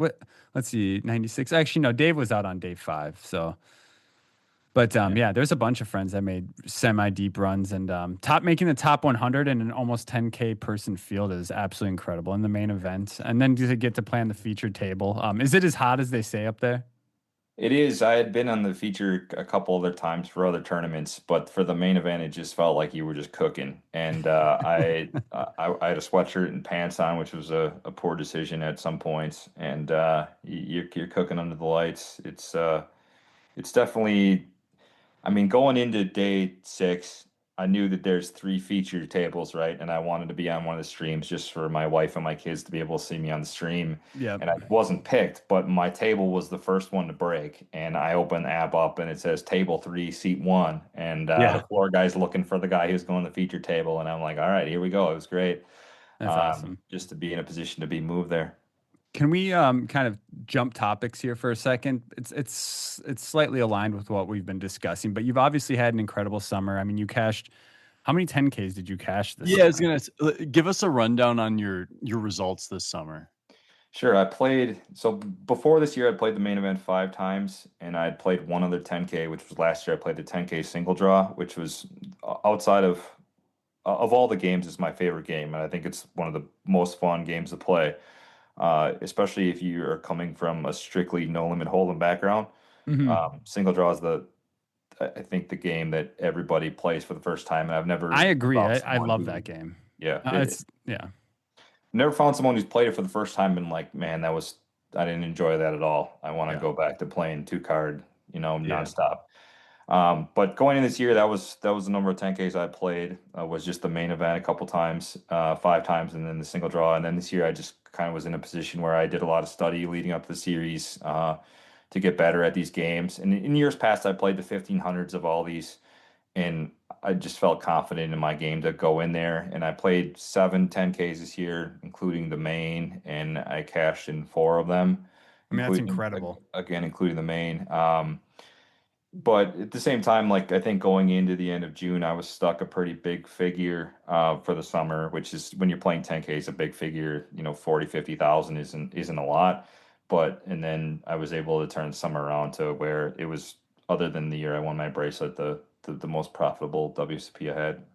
[SPEAKER 2] Let's see, 96. Actually, no, Dave was out on day 5. So, but
[SPEAKER 1] Yeah.
[SPEAKER 2] yeah, there's a bunch of friends that made semi deep runs and making the top 100 in an almost 10K person field is absolutely incredible in the main event. And then to get to play on the featured table. Is it as hot as they say up there?
[SPEAKER 3] It is. I had been on the feature a couple other times for other tournaments, but for the main event, it just felt like you were just cooking. And I had a sweatshirt and pants on, which was a poor decision at some points. And you're cooking under the lights. It's definitely. I mean, going into day 6, I knew that there's 3 featured tables, right? And I wanted to be on one of the streams just for my wife and my kids to be able to see me on the stream.
[SPEAKER 2] Yeah.
[SPEAKER 3] And I wasn't picked, but my table was the first one to break. And I open the app up and it says table 3, seat 1. And the
[SPEAKER 1] Yeah.
[SPEAKER 3] floor guy's looking for the guy who's going to the featured table. And I'm like, all right, here we go. It was great.
[SPEAKER 2] That's awesome.
[SPEAKER 3] Just to be in a position to be moved there.
[SPEAKER 2] Can we kind of jump topics here for a second? It's slightly aligned with what we've been discussing, but you've obviously had an incredible summer. I mean, you cashed how many 10Ks did you cash this
[SPEAKER 1] Yeah, I was
[SPEAKER 2] summer?
[SPEAKER 1] give us a rundown on your results this summer.
[SPEAKER 3] Sure, so before this year I played the main event 5 times, and I had played one other 10K, which was last year. I played the 10K single draw, which was outside of all the games is my favorite game, and I think it's one of the most fun games to play, especially if you are coming from a strictly no limit hold'em background.
[SPEAKER 2] Hmm.
[SPEAKER 3] Single draw is I think the game that everybody plays for the first time, and I've
[SPEAKER 2] I
[SPEAKER 3] never
[SPEAKER 2] agree.
[SPEAKER 3] found
[SPEAKER 2] I
[SPEAKER 3] someone
[SPEAKER 2] love
[SPEAKER 3] who,
[SPEAKER 2] that game.
[SPEAKER 3] yeah,
[SPEAKER 2] It's yeah,
[SPEAKER 3] never found someone who's played it for the first time and like, man, I didn't enjoy that at all. I want to
[SPEAKER 2] yeah.
[SPEAKER 3] go back to playing 2 card,
[SPEAKER 1] Yeah.
[SPEAKER 3] nonstop. But going in this year, that was the number of 10Ks I played. Was just the main event a couple times, 5 times, and then the single draw. And then this year, I just kind of was in a position where I did a lot of study leading up to the series to get better at these games. And in years past, I played the 1500s of all these, and I just felt confident in my game to go in there. And I played 7 10Ks this year, including the main, and I cashed in 4 of them,
[SPEAKER 2] I mean, that's
[SPEAKER 3] including
[SPEAKER 2] incredible.
[SPEAKER 3] again, including the main. But at the same time, like I think going into the end of June, I was stuck a pretty big figure for the summer, which is when you're playing 10K is a big figure, 40, 50,000 isn't a lot. And then I was able to turn the summer around to where it was, other than the year I won my bracelet, the most profitable WSP I had.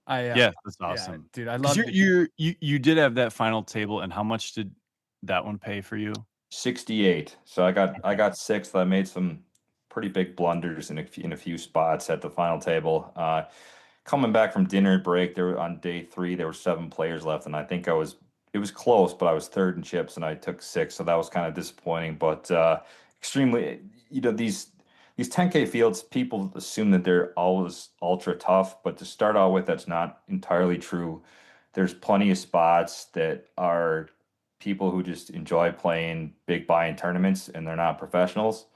[SPEAKER 2] I
[SPEAKER 1] Yeah, that's
[SPEAKER 2] yeah,
[SPEAKER 1] awesome.
[SPEAKER 2] dude, I
[SPEAKER 1] Because
[SPEAKER 2] love the
[SPEAKER 1] you did have that final table, and how much did that one pay for you?
[SPEAKER 3] 68. So I got sixth. I made some pretty big blunders in a few spots at the final table. Coming back from dinner break, there on day three, there were 7 players left, and I think it was close, but I was third in chips and I took six, so that was kind of disappointing. But extremely, these 10K fields, people assume that they're always ultra tough, but to start out with, that's not entirely true. There's plenty of spots that are people who just enjoy playing big buy-in tournaments and they're not professionals.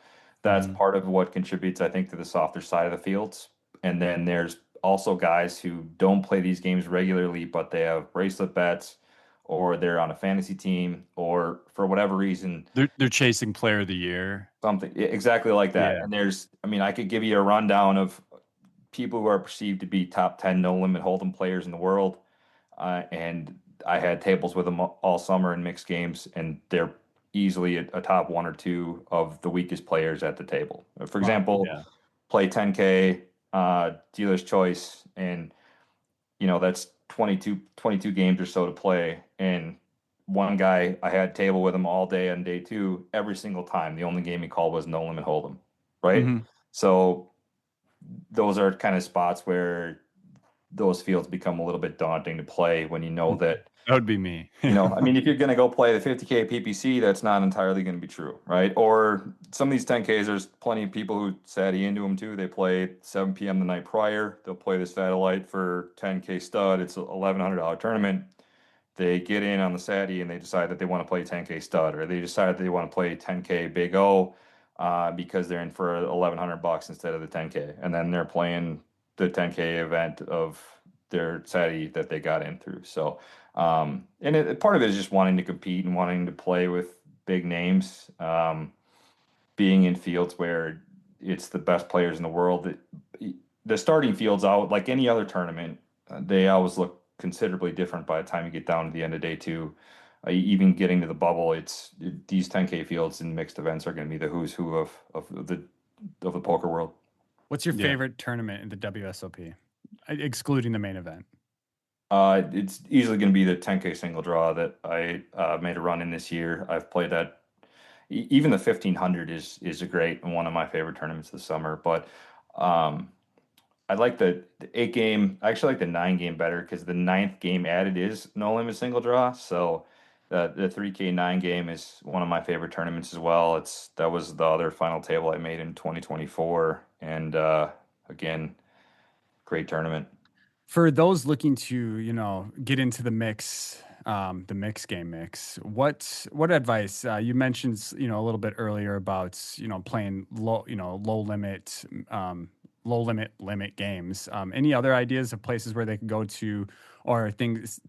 [SPEAKER 3] That's
[SPEAKER 2] Mhm.
[SPEAKER 3] part of what contributes, I think, to the softer side of the fields. And then there's also guys who don't play these games regularly, but they have bracelet bets or they're on a fantasy team or for whatever reason,
[SPEAKER 1] They're chasing player of the year.
[SPEAKER 3] something exactly like that.
[SPEAKER 1] Yeah.
[SPEAKER 3] And I mean, I could give you a rundown of people who are perceived to be top 10 no limit hold'em players in the world. And I had tables with them all summer in mixed games, and they're easily a top one or two of the weakest players at the table. For
[SPEAKER 2] Wow.
[SPEAKER 3] example,
[SPEAKER 1] Yeah.
[SPEAKER 3] play 10K, dealer's choice, and that's 22 games or so to play. And one guy, I had table with him all day on day two, every single time. The only game he called was no limit hold'em, right?
[SPEAKER 1] Mhm.
[SPEAKER 3] So those are kind of spots where those fields become a little bit daunting to play when you know that,
[SPEAKER 1] That would be me.
[SPEAKER 3] I mean, if you're going to go play the 50K PPC, that's not entirely going to be true, right? Or some of these 10Ks, there's plenty of people who satty into them too. They play 7 p.m. the night prior. They'll play the satellite for 10K stud. It's an $1,100 tournament. They get in on the Saturday and they decide that they want to play 10K stud, or they decide that they want to play 10K Big O because they're in for 1,100 bucks instead of the 10K, and then they're playing the 10K event of their Saturday that they got in through. So, part of it is just wanting to compete and wanting to play with big names, being in fields where it's the best players in the world. The starting fields out like any other tournament, they always look considerably different by the time you get down to the end of day two. Even getting to the bubble, these 10K fields in mixed events are going to be the who's who of the poker world.
[SPEAKER 2] What's your
[SPEAKER 1] Yeah.
[SPEAKER 2] favorite tournament in the WSOP, excluding the main event?
[SPEAKER 3] It's easily going to be the 10K single draw that I made a run in this year. I've played that. Even the 1500 is a great and one of my favorite tournaments this summer. But um, I like the 8 game. I actually like the 9 game better because the ninth game added is no limit single draw. So the 3K 9 game is one of my favorite tournaments as well. That was the other final table I made in 2024, and again, great tournament.
[SPEAKER 2] For those looking to, get into the mix game mix, what advice you mentioned, a little bit earlier about, playing low limit games. Any other ideas of places where they could go to, or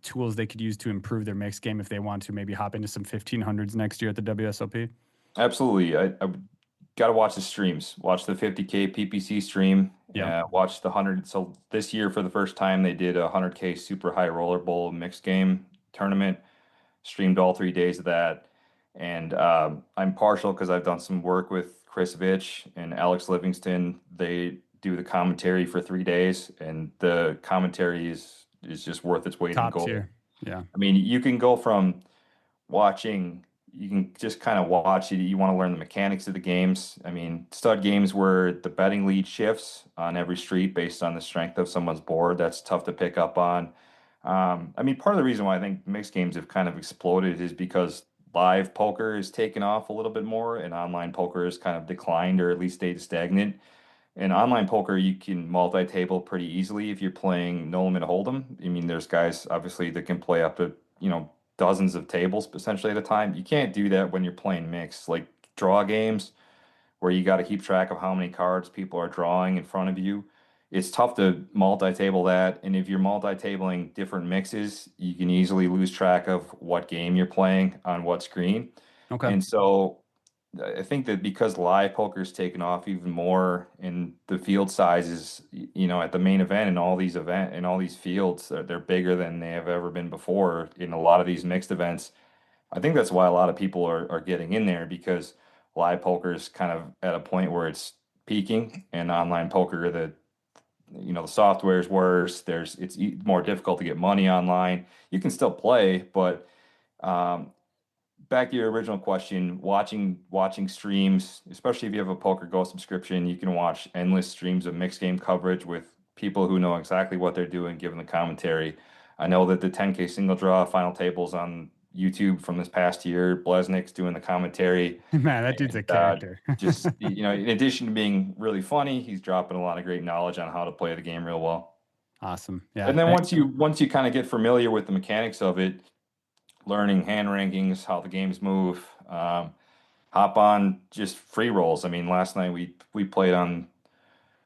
[SPEAKER 2] tools they could use to improve their mix game if they want to maybe hop into some 1500s next year at the WSOP?
[SPEAKER 3] Absolutely. I got to watch the streams. Watch the 50K PPC stream.
[SPEAKER 2] Yeah.
[SPEAKER 3] Watch the 100. So this year, for the first time, they did a 100K super high roller bowl mixed game tournament. Streamed all 3 days of that. And I'm partial because I've done some work with Chris Vitch and Alex Livingston. They do the commentary for 3 days, and the commentary is just worth its weight in
[SPEAKER 2] Top
[SPEAKER 3] gold.
[SPEAKER 2] tier. Yeah.
[SPEAKER 3] I mean, you can go from watching, you can just kind of watch it. You want to learn the mechanics of the games. I mean, stud games where the betting lead shifts on every street based on the strength of someone's board. That's tough to pick up on. I mean, part of the reason why I think mixed games have kind of exploded is because live poker has taken off a little bit more and online poker has kind of declined or at least stayed stagnant. In online poker, you can multi-table pretty easily if you're playing no limit hold'em. I mean, there's guys obviously that can play up to, dozens of tables essentially at a time. You can't do that when you're playing mixed, like draw games where you got to keep track of how many cards people are drawing in front of you. It's tough to multi-table that, and if you're multi-tabling different mixes, you can easily lose track of what game you're playing on what screen.
[SPEAKER 2] Okay.
[SPEAKER 3] And so I think that because live poker's taken off even more and the field sizes, at the main event and all these fields, they're bigger than they have ever been before in a lot of these mixed events. I think that's why a lot of people are getting in there because live poker is kind of at a point where it's peaking, and online poker, the software is worse. It's more difficult to get money online. You can still play, but um, back to your original question, watching streams, especially if you have a Poker Go subscription, you can watch endless streams of mixed game coverage with people who know exactly what they're doing, giving the commentary. I know that the 10K single draw final tables on YouTube from this past year, Blesnick's doing the commentary.
[SPEAKER 2] Man, that dude's a
[SPEAKER 3] And
[SPEAKER 2] character.
[SPEAKER 3] just, in addition to being really funny, he's dropping a lot of great knowledge on how to play the game real well.
[SPEAKER 2] Awesome. Yeah.
[SPEAKER 3] And then once you kind of get familiar with the mechanics of it, learning hand rankings, how the games move, hop on just free rolls. I mean, last night we played on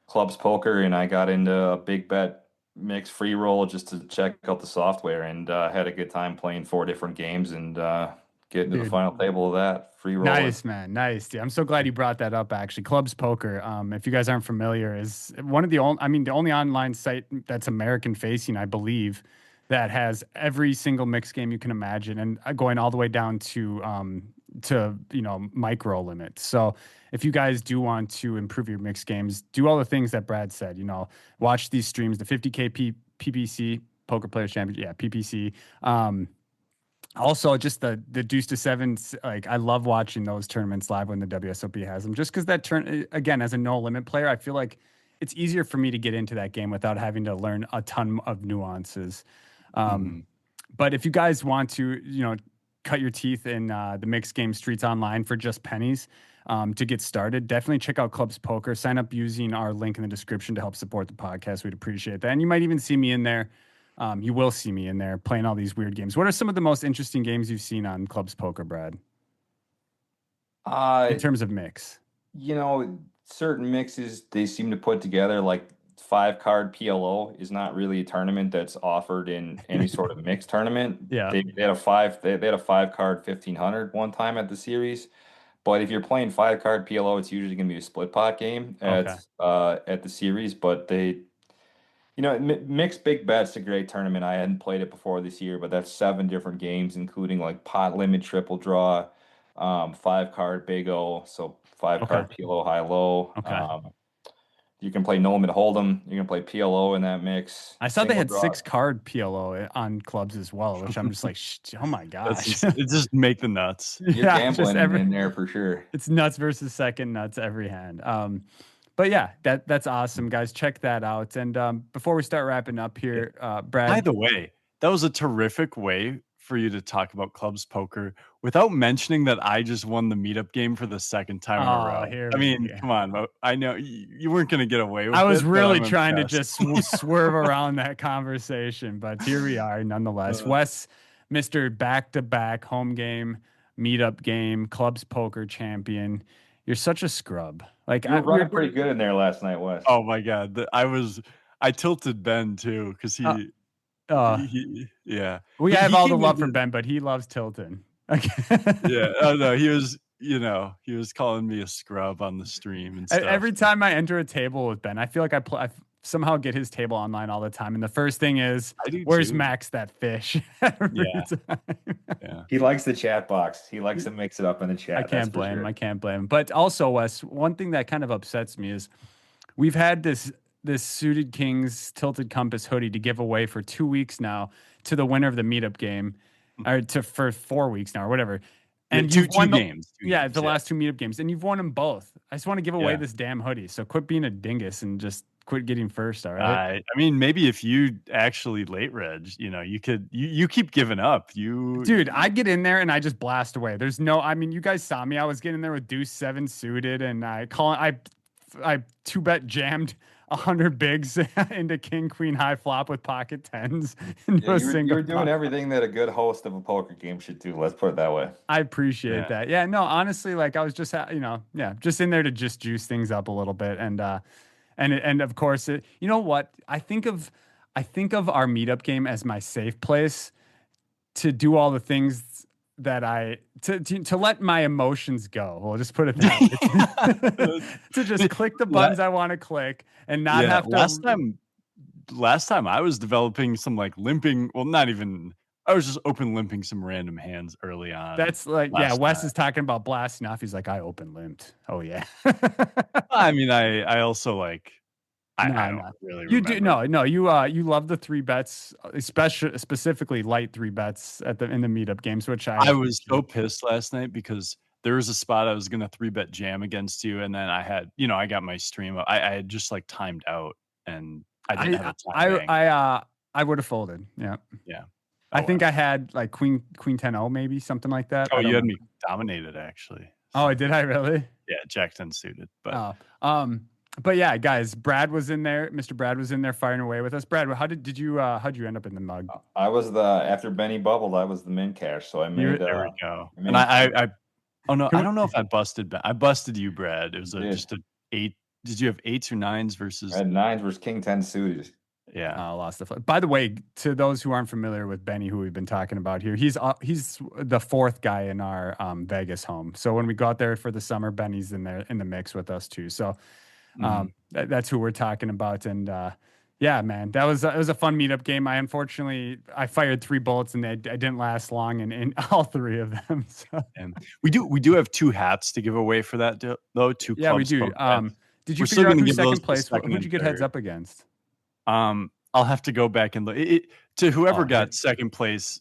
[SPEAKER 3] clubs poker, and I got into a big bet mix free roll just to check out the software, and had a good time playing 4 different games and getting to the
[SPEAKER 2] Dude.
[SPEAKER 3] final table of that free roll.
[SPEAKER 2] Nice, man. Nice. Dude. I'm so glad you brought that up, actually. Clubs Poker, if you guys aren't familiar, is one of the only, the only online site that's American facing, I believe, that has every single mixed game you can imagine, and going all the way down to micro limits. So if you guys do want to improve your mixed games, do all the things that Brad said. Watch these streams, the 50K PPC Poker Players Championship, yeah, PPC. Also, just the deuce to sevens. Like, I love watching those tournaments live when the WSOP has them. Just because that again, as a no limit player, I feel like it's easier for me to get into that game without having to learn a ton of nuances. But if you guys want to, cut your teeth in the mixed game streets online for just pennies to get started, definitely check out Clubs Poker. Sign up using our link in the description to help support the podcast. We'd appreciate that. And you might even see me in there. You will see me in there playing all these weird games. What are some of the most interesting games you've seen on Clubs Poker, Brad? In terms of mix,
[SPEAKER 3] Certain mixes they seem to put together, like 5 card PLO is not really a tournament that's offered in any sort of mixed tournament.
[SPEAKER 2] Yeah.
[SPEAKER 3] They had a 5 card 1500 one time at the series. But if you're playing 5 card PLO, it's usually going to be a split pot game at the series. But mixed big bet's a great tournament. I hadn't played it before this year, but that's 7 different games, including like pot limit, triple draw, 5 card big O, so 5 card PLO high low.
[SPEAKER 2] Okay.
[SPEAKER 3] You can play no limit hold'em. You can play PLO in that mix.
[SPEAKER 2] I saw they had
[SPEAKER 3] draw.
[SPEAKER 2] 6 card PLO on clubs as well, which I'm just like, oh my gosh.
[SPEAKER 1] It just make the nuts.
[SPEAKER 3] You're gambling in there for sure.
[SPEAKER 2] It's nuts versus second nuts every hand. But yeah, that's awesome, guys. Check that out. And before we start wrapping up here, Brad.
[SPEAKER 1] By the way, that was a terrific way for you to talk about Clubs Poker without mentioning that I just won the meetup game for the second time in a row. Come on. I know you weren't going to get away with it.
[SPEAKER 2] I was really trying to just swerve around that conversation, but here we are nonetheless. Wes, Mr. Back-to-back home game, meetup game, Clubs Poker champion. You're such a scrub. Like,
[SPEAKER 3] you were running pretty good in there last night, Wes.
[SPEAKER 1] Oh my God. I tilted Ben too, because yeah.
[SPEAKER 2] We have all the love for Ben, but he loves Tilton.
[SPEAKER 1] Yeah. Oh no, he was calling me a scrub on the stream and stuff.
[SPEAKER 2] Every time I enter a table with Ben, I feel like I somehow get his table online all the time. And the first thing is, where's Max that fish?
[SPEAKER 3] Yeah. He likes the chat box. He likes to mix it up in the chat.
[SPEAKER 2] I can't blame him. But also, Wes, one thing that kind of upsets me is we've had this Suited Kings Tilted Compass hoodie to give away for 2 weeks now to the winner of the meetup game, or for 4 weeks now, or whatever. And
[SPEAKER 1] two games.
[SPEAKER 2] The last 2 meetup games, and you've won them both. I just want to give away this damn hoodie. So quit being a dingus and just quit getting first. All right.
[SPEAKER 1] I mean, maybe if you actually late reg, you could. You keep giving up.
[SPEAKER 2] Dude, I get in there and I just blast away. There's no. I mean, you guys saw me. I was getting there with Deuce 7 suited, and I 2-bet jammed 100 bigs into king queen high flop with pocket tens.
[SPEAKER 3] You're doing everything that a good host of a poker game should do. Let's put it that way.
[SPEAKER 2] I appreciate that. Yeah, no, honestly, like I was just just in there to just juice things up a little bit, and of course, you know what? I think of our meetup game as my safe place to do all the things that I to let my emotions go. We'll just put it that way. To just click the buttons I want to click and not have to.
[SPEAKER 1] Last time I was developing some like limping. Well, not even. I was just open limping some random hands early on.
[SPEAKER 2] That's like, yeah. Wes is talking about blasting off. He's like, I open limped. Oh yeah.
[SPEAKER 1] I mean, I also like. I don't really
[SPEAKER 2] you
[SPEAKER 1] remember.
[SPEAKER 2] do you love the 3-bets, especially specifically light 3-bets in the meetup games, which
[SPEAKER 1] I was so pissed last night because there was a spot I was gonna 3-bet jam against you, and then I had, I got my stream up. I had just like timed out, and I didn't have a time bank.
[SPEAKER 2] I would have folded. Yeah.
[SPEAKER 1] Yeah.
[SPEAKER 2] I think I had like queen 10-0, maybe something like that.
[SPEAKER 1] Oh, you had me dominated actually.
[SPEAKER 2] Oh, did I really?
[SPEAKER 1] Yeah, Jack 10 suited. But
[SPEAKER 2] but yeah, guys, Brad was in there. Mr. Brad was in there firing away with us. Brad, how'd you end up in the mug?
[SPEAKER 3] I was after Benny bubbled, I was the min cash, so I made.
[SPEAKER 1] There we go. And I oh no, I don't know if I busted. I busted you, Brad. It was just a 8. Did you have 8s or 9s versus?
[SPEAKER 3] I had 9s versus king 10 suited.
[SPEAKER 2] Yeah, I lost the. By the way, to those who aren't familiar with Benny, who we've been talking about here, he's the 4th guy in our Vegas home. So when we go out there for the summer, Benny's in there in the mix with us too. So that's who we're talking about. And yeah, man, it was a fun meetup game. I fired 3 bullets and I didn't last long in all 3 of them. So.
[SPEAKER 1] And we do have 2 hats to give away for that though. 2 clubs.
[SPEAKER 2] Yeah, we do. Did you figure out who's second place? Who'd you get heads up against?
[SPEAKER 1] I'll have to go back and look. To whoever got second place,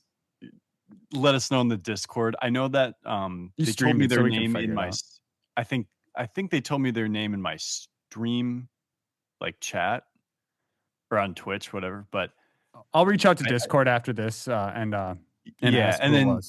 [SPEAKER 1] let us know in the Discord. I know that they told me their name in my. I think they told me their name in my stream, like chat, or on Twitch, whatever. But
[SPEAKER 2] I'll reach out to Discord after this and
[SPEAKER 1] then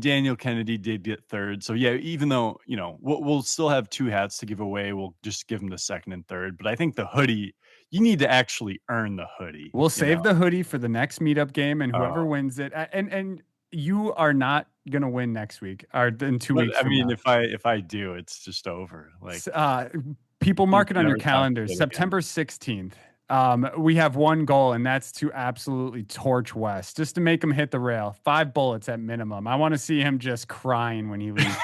[SPEAKER 1] Daniel Kennedy did get 3rd. So yeah, even though we'll still have 2 hats to give away, we'll just give them the 2nd and 3rd. But I think the hoodie. You need to actually earn the hoodie.
[SPEAKER 2] We'll save the hoodie for the next meetup game, and whoever wins it, and you are not gonna win next week or in 2 weeks.
[SPEAKER 1] I mean, if I do, it's just over. Like
[SPEAKER 2] people mark it on your calendars. September 16th. We have one goal, and that's to absolutely torch Wes, just to make him hit the rail. 5 bullets at minimum. I want to see him just crying when he leaves.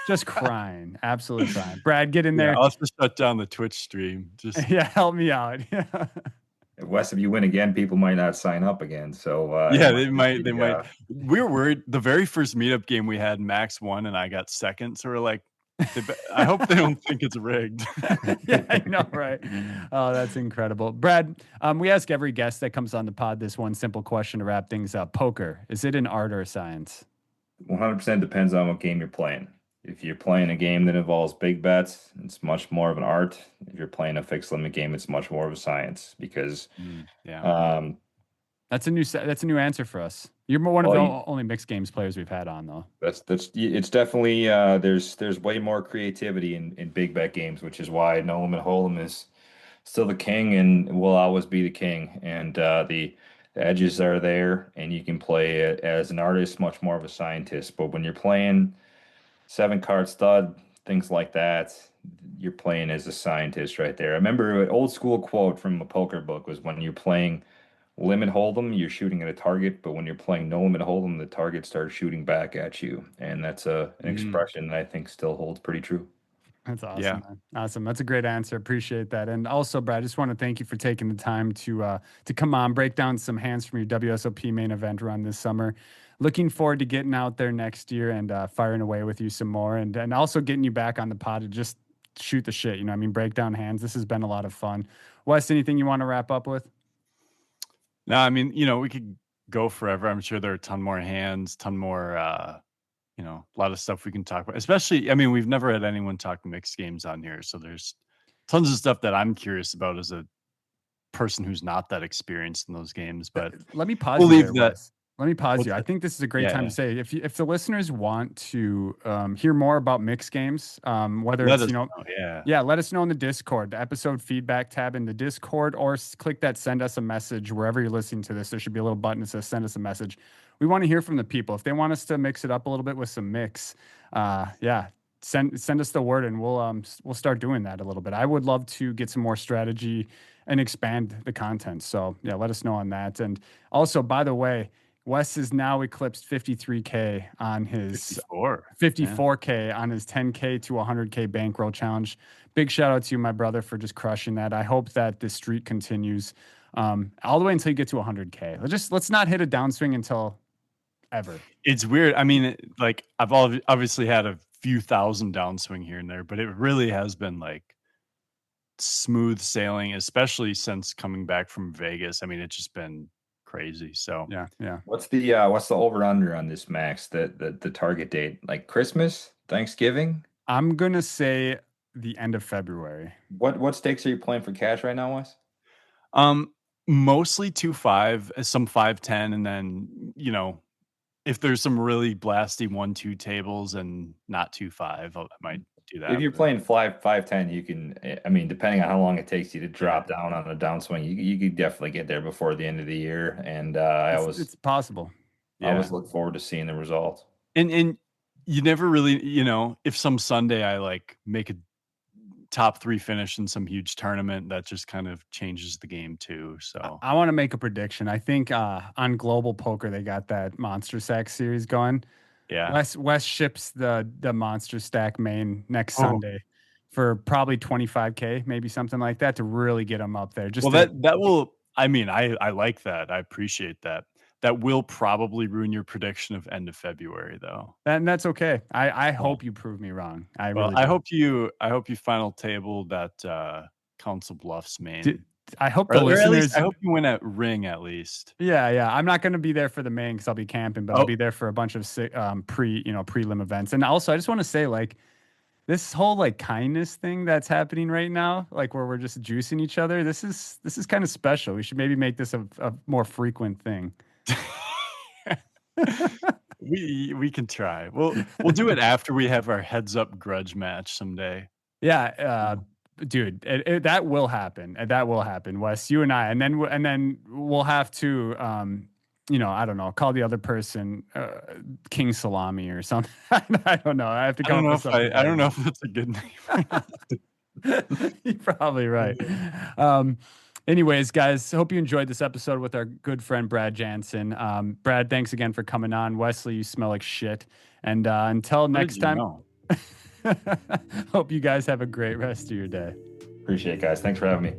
[SPEAKER 2] Just crying, absolutely crying. Brad, get in there.
[SPEAKER 1] I'll have to shut down the Twitch stream. Just
[SPEAKER 2] help me out.
[SPEAKER 3] Wes, if you win again, people might not sign up again. So
[SPEAKER 1] they might. We were worried. The very first meetup game we had, Max won, and I got 2nd. So we're like, I hope they don't think it's rigged.
[SPEAKER 2] Yeah, I know, right? Oh, that's incredible, Brad. We ask every guest that comes on the pod this one simple question to wrap things up: poker, is it an art or a science?
[SPEAKER 3] 100% depends on what game you're playing. If you're playing a game that involves big bets, it's much more of an art. If you're playing a fixed limit game, it's much more of a science because
[SPEAKER 2] that's a new answer for us. You're one of the only mixed games players we've had on though.
[SPEAKER 3] It's definitely there's way more creativity in big bet games, which is why No Limit Hold'em is still the king and will always be the king. And the edges are there, and you can play it as an artist, much more of a scientist. But when you're playing 7-card stud, things like that, you're playing as a scientist right there. I remember an old school quote from a poker book was, when you're playing limit hold'em, you're shooting at a target, but when you're playing no limit hold'em, the target starts shooting back at you. And that's an expression that I think still holds pretty true.
[SPEAKER 2] That's awesome. Yeah. Man. Awesome. That's a great answer. Appreciate that. And also, Brad, I just want to thank you for taking the time to come on, break down some hands from your WSOP main event run this summer. Looking forward to getting out there next year and firing away with you some more, and also getting you back on the pod to just shoot the shit. Break down hands. This has been a lot of fun. Wes, anything you want to wrap up with?
[SPEAKER 1] No, I mean, we could go forever. I'm sure there are a ton more hands, ton more, a lot of stuff we can talk about. Especially, I mean, we've never had anyone talk mixed games on here, so there's tons of stuff that I'm curious about as a person who's not that experienced in those games. But
[SPEAKER 2] let me pause. Let me pause you. I think this is a great time to say, if the listeners want to hear more about mixed games, whether let us know in the Discord, the episode feedback tab in the Discord, or click that send us a message wherever you're listening to this. There should be a little button that says send us a message. We want to hear from the people. If they want us to mix it up a little bit with some mix, send us the word and we'll start doing that a little bit. I would love to get some more strategy and expand the content. So yeah, let us know on that. And also, by the way, Wes is now eclipsed 53K on his
[SPEAKER 1] 54.
[SPEAKER 2] on his 10K to 100K bankroll challenge. Big shout out to you, my brother, for just crushing that. I hope that this streak continues all the way until you get to 100K. Let's not hit a downswing until ever.
[SPEAKER 1] It's weird. I mean, like I've obviously had a few thousand downswing here and there, but it really has been like smooth sailing, especially since coming back from Vegas. I mean, it's just been crazy. So
[SPEAKER 2] yeah.
[SPEAKER 3] What's the over under on this, Max? The target date, like Christmas, Thanksgiving?
[SPEAKER 2] I'm gonna say the end of February.
[SPEAKER 3] What stakes are you playing for cash right now, Wes?
[SPEAKER 1] Mostly 2-5, some 5-10, and then if there's some really blasty 1-2 tables and not 2-5, I might do that.
[SPEAKER 3] If you're playing 5-10, you can. I mean, depending on how long it takes you to drop down on a downswing, you could definitely get there before the end of the year. And
[SPEAKER 2] it's possible.
[SPEAKER 3] I always look forward to seeing the results.
[SPEAKER 1] And you never really, if some Sunday I like make a top 3 finish in some huge tournament, that just kind of changes the game too. So
[SPEAKER 2] I want to make a prediction. I think on Global Poker they got that Monster Stack series going.
[SPEAKER 1] Yeah.
[SPEAKER 2] Wes ships the Monster Stack main next Sunday for probably 25K, maybe something like that, to really get him up there.
[SPEAKER 1] That will. I mean, I like that. I appreciate that. That will probably ruin your prediction of end of February, though.
[SPEAKER 2] And that's okay. I hope you prove me wrong. I
[SPEAKER 1] hope you final table that Council Bluffs main.
[SPEAKER 2] I hope the listeners.
[SPEAKER 1] I hope you win at Ring at least.
[SPEAKER 2] Yeah. I'm not going to be there for the main because I'll be camping, but I'll be there for a bunch of prelim events. And also, I just want to say, like, this whole like kindness thing that's happening right now, like where we're just juicing each other. This is kind of special. We should maybe make this a more frequent thing.
[SPEAKER 1] We can try. We'll do it after we have our heads up grudge match someday.
[SPEAKER 2] Yeah. Dude, that will happen. That will happen, Wes. You and I, and then we'll have to, I don't know, call the other person King Salami or something. I don't know. I have to come up with something.
[SPEAKER 1] I don't know if that's a good name.
[SPEAKER 2] You're probably right. Anyways, guys, hope you enjoyed this episode with our good friend Brad Jansen. Brad, thanks again for coming on. Wesley, you smell like shit. And until next time. Hope you guys have a great rest of your day.
[SPEAKER 3] Appreciate it, guys. Thanks for having me.